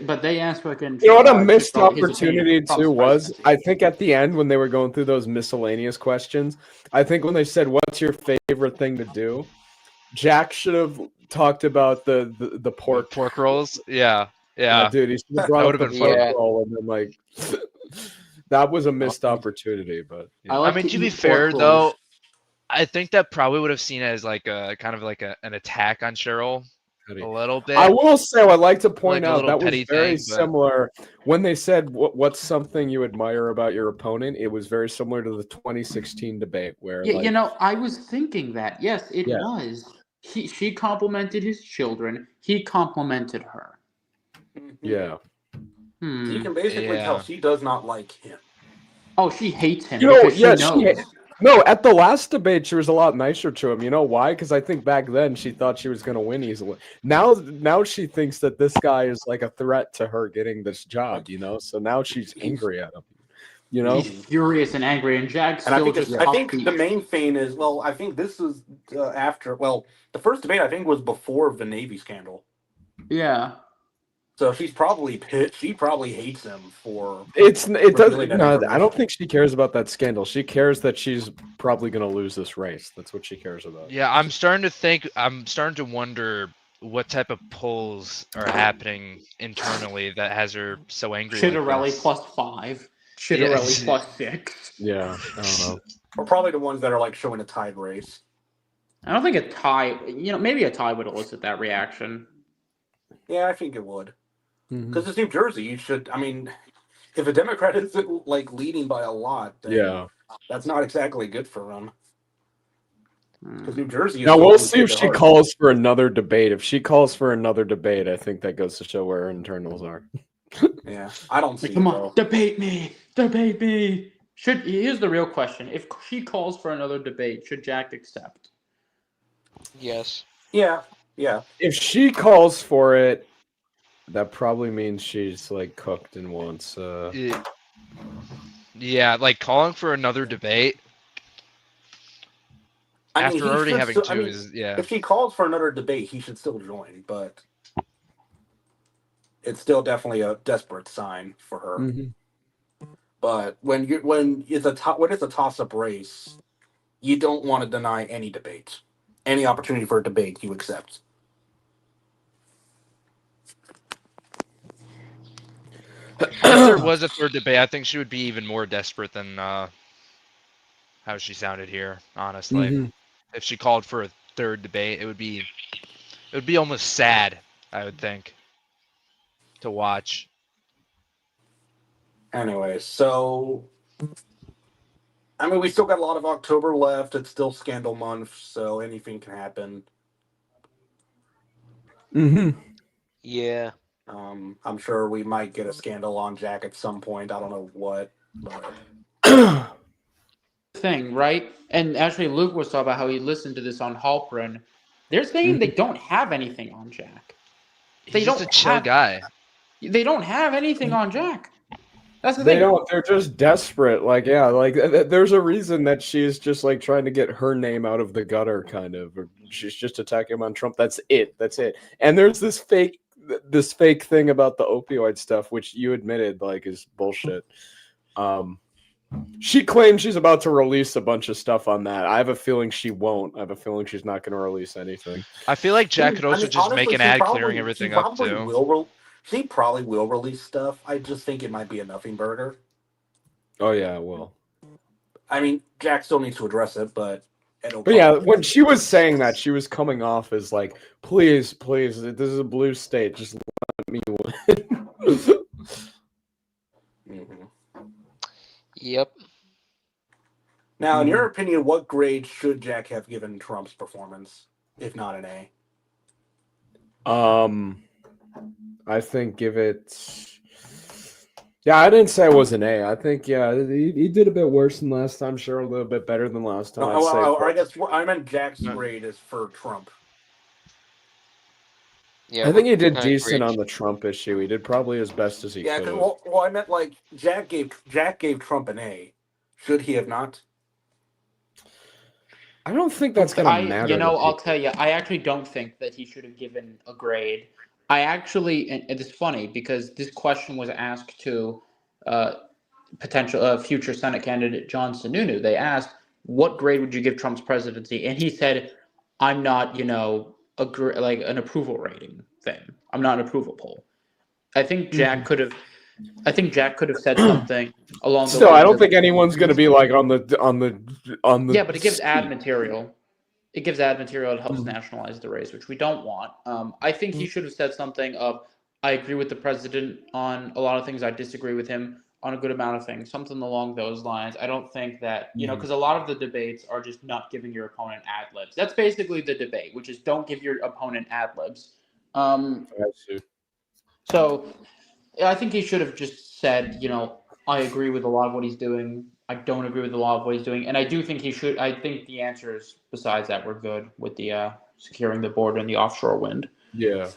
but they asked fucking. You know what a Cheryl missed about his opportunity opinion of too Trump's was? presidency. I think at the end when they were going through those miscellaneous questions, I think when they said, "What's your favorite thing to do?" Jack should have talked about the pork rolls. Yeah. dude. He should have That brought up would've the been pork funny. roll and then like that was a missed opportunity. But yeah. I mean, to be fair though, I think that probably would have seen it as like a kind of like an attack on Cheryl petty. A little bit. I will say, I'd like to point Like a out little that was petty very thing, but- similar when they said what's something you admire about your opponent. It was very similar to the 2016 debate where, Yeah, like, you know, I was thinking that. Yes, it Yeah. was. She complimented his children. He complimented her. yeah. You can basically Yeah. tell she does not like him. Oh, she hates him You know, because yeah, she knows. no, at the last debate, she was a lot nicer to him. You know why? Because I think back then she thought she was going to win easily. Now she thinks that this guy is like a threat to her getting this job. You know, so now she's angry at him. You know, He's furious and angry, and Jack's And I still think just I think upbeat. the main thing is, well, I think this was after. Well, the first debate I think was before the Navy scandal. Yeah. So she's probably pissed. She probably hates him for. it revealing doesn't. that No, I information. don't think she cares about that scandal. She cares that she's probably going to lose this race. That's what she cares about. Yeah, I'm starting to wonder what type of polls are happening internally that has her so angry. like Chitterelli this. +5. Chitterelli +6. Yeah, I don't know. Or probably the ones that are like showing a tied race. I don't think a tie. You know, maybe a tie would elicit that reaction. Yeah, I think it would. Mhm. Because it's New Jersey. You should. I mean, if a Democrat is like leading by a lot, then Yeah. that's not exactly good for them. Because New Jersey. Is Now still we'll in see if their she heart. calls for another debate. If she calls for another debate, I think that goes to show where her internals are. Yeah, I don't see. Come it, on, though. debate me, debate me. Here's the real question: if she calls for another debate, should Jack accept? Yes. Yeah, yeah. If she calls for it, that probably means she's like cooked and wants. Yeah, like calling for another debate I mean, after he already should having still- two I mean, is yeah. If she calls for another debate, he should still join, but it's still definitely a desperate sign for her. Mhm. But when it's a toss up race, you don't want to deny any debate, any opportunity for a debate you accept. If there was a third debate, I think she would be even more desperate than how she sounded here. Honestly, Mhm. if she called for a third debate, it would be almost sad. I would think to watch. Anyway, so I mean, we still got a lot of October left. It's still scandal month, so anything can happen. Mm-hmm. Yeah. I'm sure we might get a scandal on Jack at some point. I don't know what. But... Thing, right? And actually, Luke was talking about how he listened to this on Halpern. They're saying they don't have anything on Jack. They He's just don't a chill have- guy. They don't have anything on Jack. That's the They thing. don't. They're just desperate. Like, yeah, like there's a reason that she's just like trying to get her name out of the gutter, kind of. Or she's just attacking him on Trump. That's it. That's it. And there's this fake thing about the opioid stuff, which you admitted like is bullshit. She claims she's about to release a bunch of stuff on that. I have a feeling she won't. I have a feeling she's not going to release anything. I feel like Jack could I also mean, just make honestly, an she ad probably- clearing she everything up probably too. She probably will release stuff. I just think it might be a nothing burger. Oh yeah, well. I mean, Jack still needs to address it, but it'll. But yeah, when she was saying that, she was coming off as like, please, please, this is a blue state. Just let me win. Yep. Now, in your opinion, what grade should Jack have given Trump's performance, if not an A? I think give it. Yeah, I didn't say it was an A. I think he did a bit worse than last time. Sure, a little bit better than last time. I guess I meant Jack's grade is for Trump. Yeah. I think he did what decent grade? on the Trump issue. He did probably as best as he Yeah, could. well, I meant like Jack gave Trump an A. Should he have not? I don't think that's gonna matter. You know, to I'll people. tell you, I actually don't think that he should have given a grade. I actually, and it's funny because this question was asked to potential future Senate candidate John Sununu. They asked, "What grade would you give Trump's presidency?" And he said, "I'm not, like an approval rating thing. I'm not an approval poll." I think Jack could have. I think Jack could have said something along the Still, lines I don't of- think anyone's gonna be like on the. Yeah, but it gives ad material. it gives ad material. It helps nationalize the race, which we don't want. I think he should have said something of, I agree with the president on a lot of things. I disagree with him on a good amount of things, something along those lines. I don't think that, because a lot of the debates are just not giving your opponent ad libs. That's basically the debate, which is don't give your opponent ad libs. So I think he should have just said, I agree with a lot of what he's doing. I don't agree with a lot of what he's doing. And I do think he should. I think the answer is, besides that, we're good with the securing the border and the offshore wind. Yeah.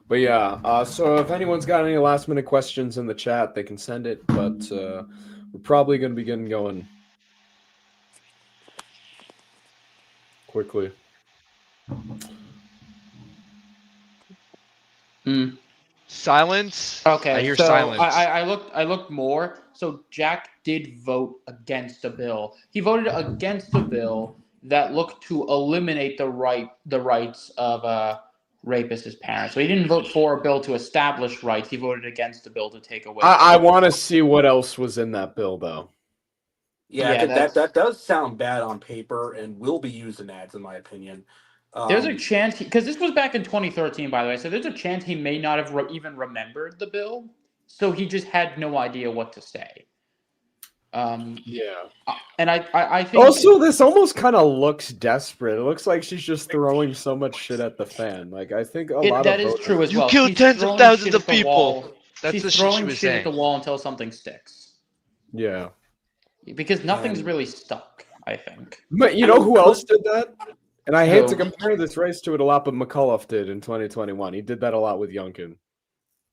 But yeah, so if anyone's got any last minute questions in the chat, they can send it. But we're probably going to be getting going quickly. Silence. Okay, I hear so silence. I looked more. So Jack did vote against a bill. He voted against a bill that looked to eliminate the rights of rapists' parents. So he didn't vote for a bill to establish rights. He voted against a bill to take away. I want to see what else was in that bill, though. Yeah, that does sound bad on paper and will be used in ads, in my opinion. There's a chance, because this was back in 2013, by the way, so there's a chance he may not have even remembered the bill, so he just had no idea what to say. Yeah. And I think... Also, this almost kind of looks desperate. It looks like she's just throwing so much shit at the fan. Like, I think a lot that of is voters... true as well. You killed tens of thousands of people. That's the shit she was saying. At the wall until something sticks. Yeah. Because nothing's really stuck, I think. But you know who else did that? And I hate to compare this race to it a lot, but McAuliffe did in 2021. He did that a lot with Youngkin.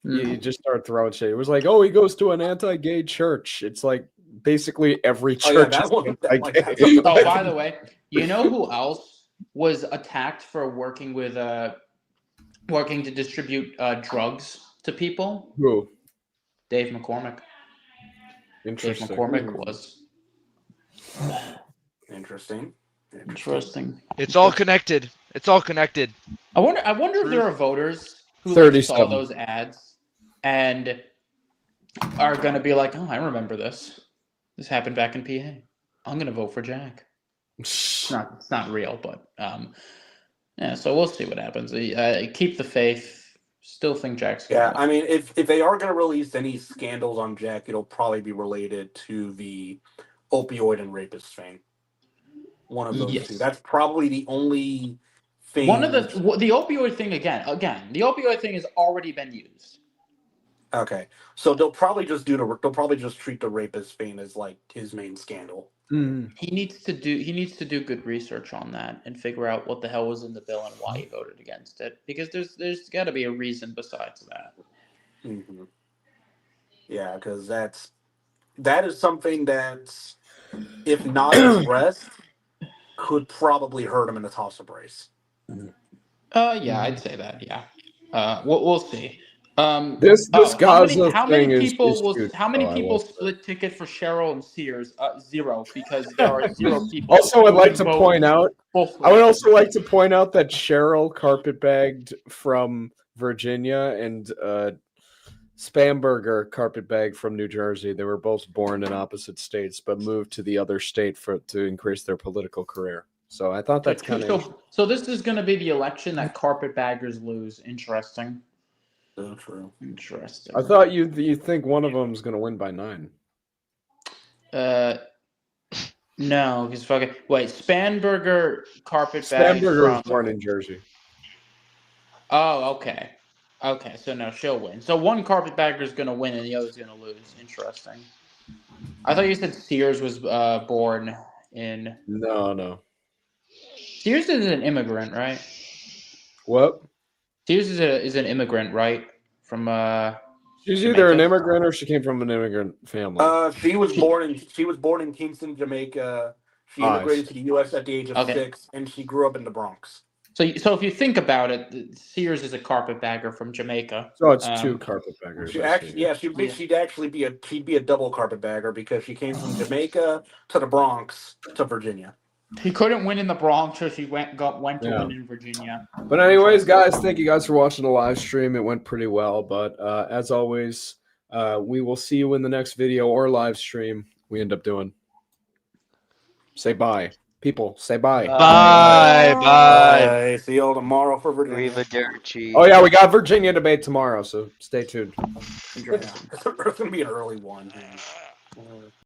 He just started throwing shit. It was like, oh, he goes to an anti-gay church. It's like basically every church. Oh, by the way, you know who else was attacked for working to distribute drugs to people? Who? Dave McCormick. Interesting. Dave McCormick was. Interesting. It's all connected. It's all connected. I wonder if there are voters who like, saw those ads and are going to be like, oh, I remember this. This happened back in PA. I'm going to vote for Jack. It's not real, but yeah. So we'll see what happens. Keep the faith. Still think Jack's gonna win. I mean, if they are going to release any scandals on Jack, it'll probably be related to the opioid and rapist thing. One of those two. That's probably the only thing. One of the opioid thing again. The opioid thing has already been used. Okay, so they'll probably just treat the rapist thing as like his main scandal. He needs to do good research on that and figure out what the hell was in the bill and why he voted against it. Because there's got to be a reason besides that. Mm-hmm. Yeah, because that is something that's, if not addressed, could probably hurt him in the toss-up race. Yeah, I'd say that. Yeah, we'll see. This Gaza how thing many is people how many Oh, I people love split ticket for Cheryl and Sears? 0, because there are 0 people. Also, I'd like to who point out. both I would also like to point out that Cheryl carpetbagged from Virginia and Spamberger carpetbagged from New Jersey. They were both born in opposite states, but moved to the other state to increase their political career. So I thought that's kind of So this is going to be the election that carpetbaggers lose. Interesting. So true. Interesting. I thought you think one of them is going to win by 9. No, because fucking wait, Spanberger carpetbag. Spamberger was born in Jersey. Oh, okay. Okay, so no, she'll win. So one carpetbagger is going to win and the other's going to lose. Interesting. I thought you said Sears was born in. No. Sears is an immigrant, right? What? Sears is an immigrant, right? From She's either an immigrant or she came from an immigrant family. She was born in Kingston, Jamaica. She immigrated to the U.S. at the age of 6, and she grew up in the Bronx. So if you think about it, Sears is a carpetbagger from Jamaica. So it's 2 carpetbaggers. She'd be a double carpetbagger because she came from Jamaica to the Bronx to Virginia. He couldn't win in the Bronx, so she went to win in Virginia. But anyways, guys, thank you guys for watching the live stream. It went pretty well, but as always, we will see you in the next video or live stream we end up doing. Say bye. People, say bye. Bye. Bye. See you all tomorrow for Virginia. Arrivederci. Oh yeah, we got Virginia debate tomorrow, so stay tuned. Yeah, it's going to be an early one.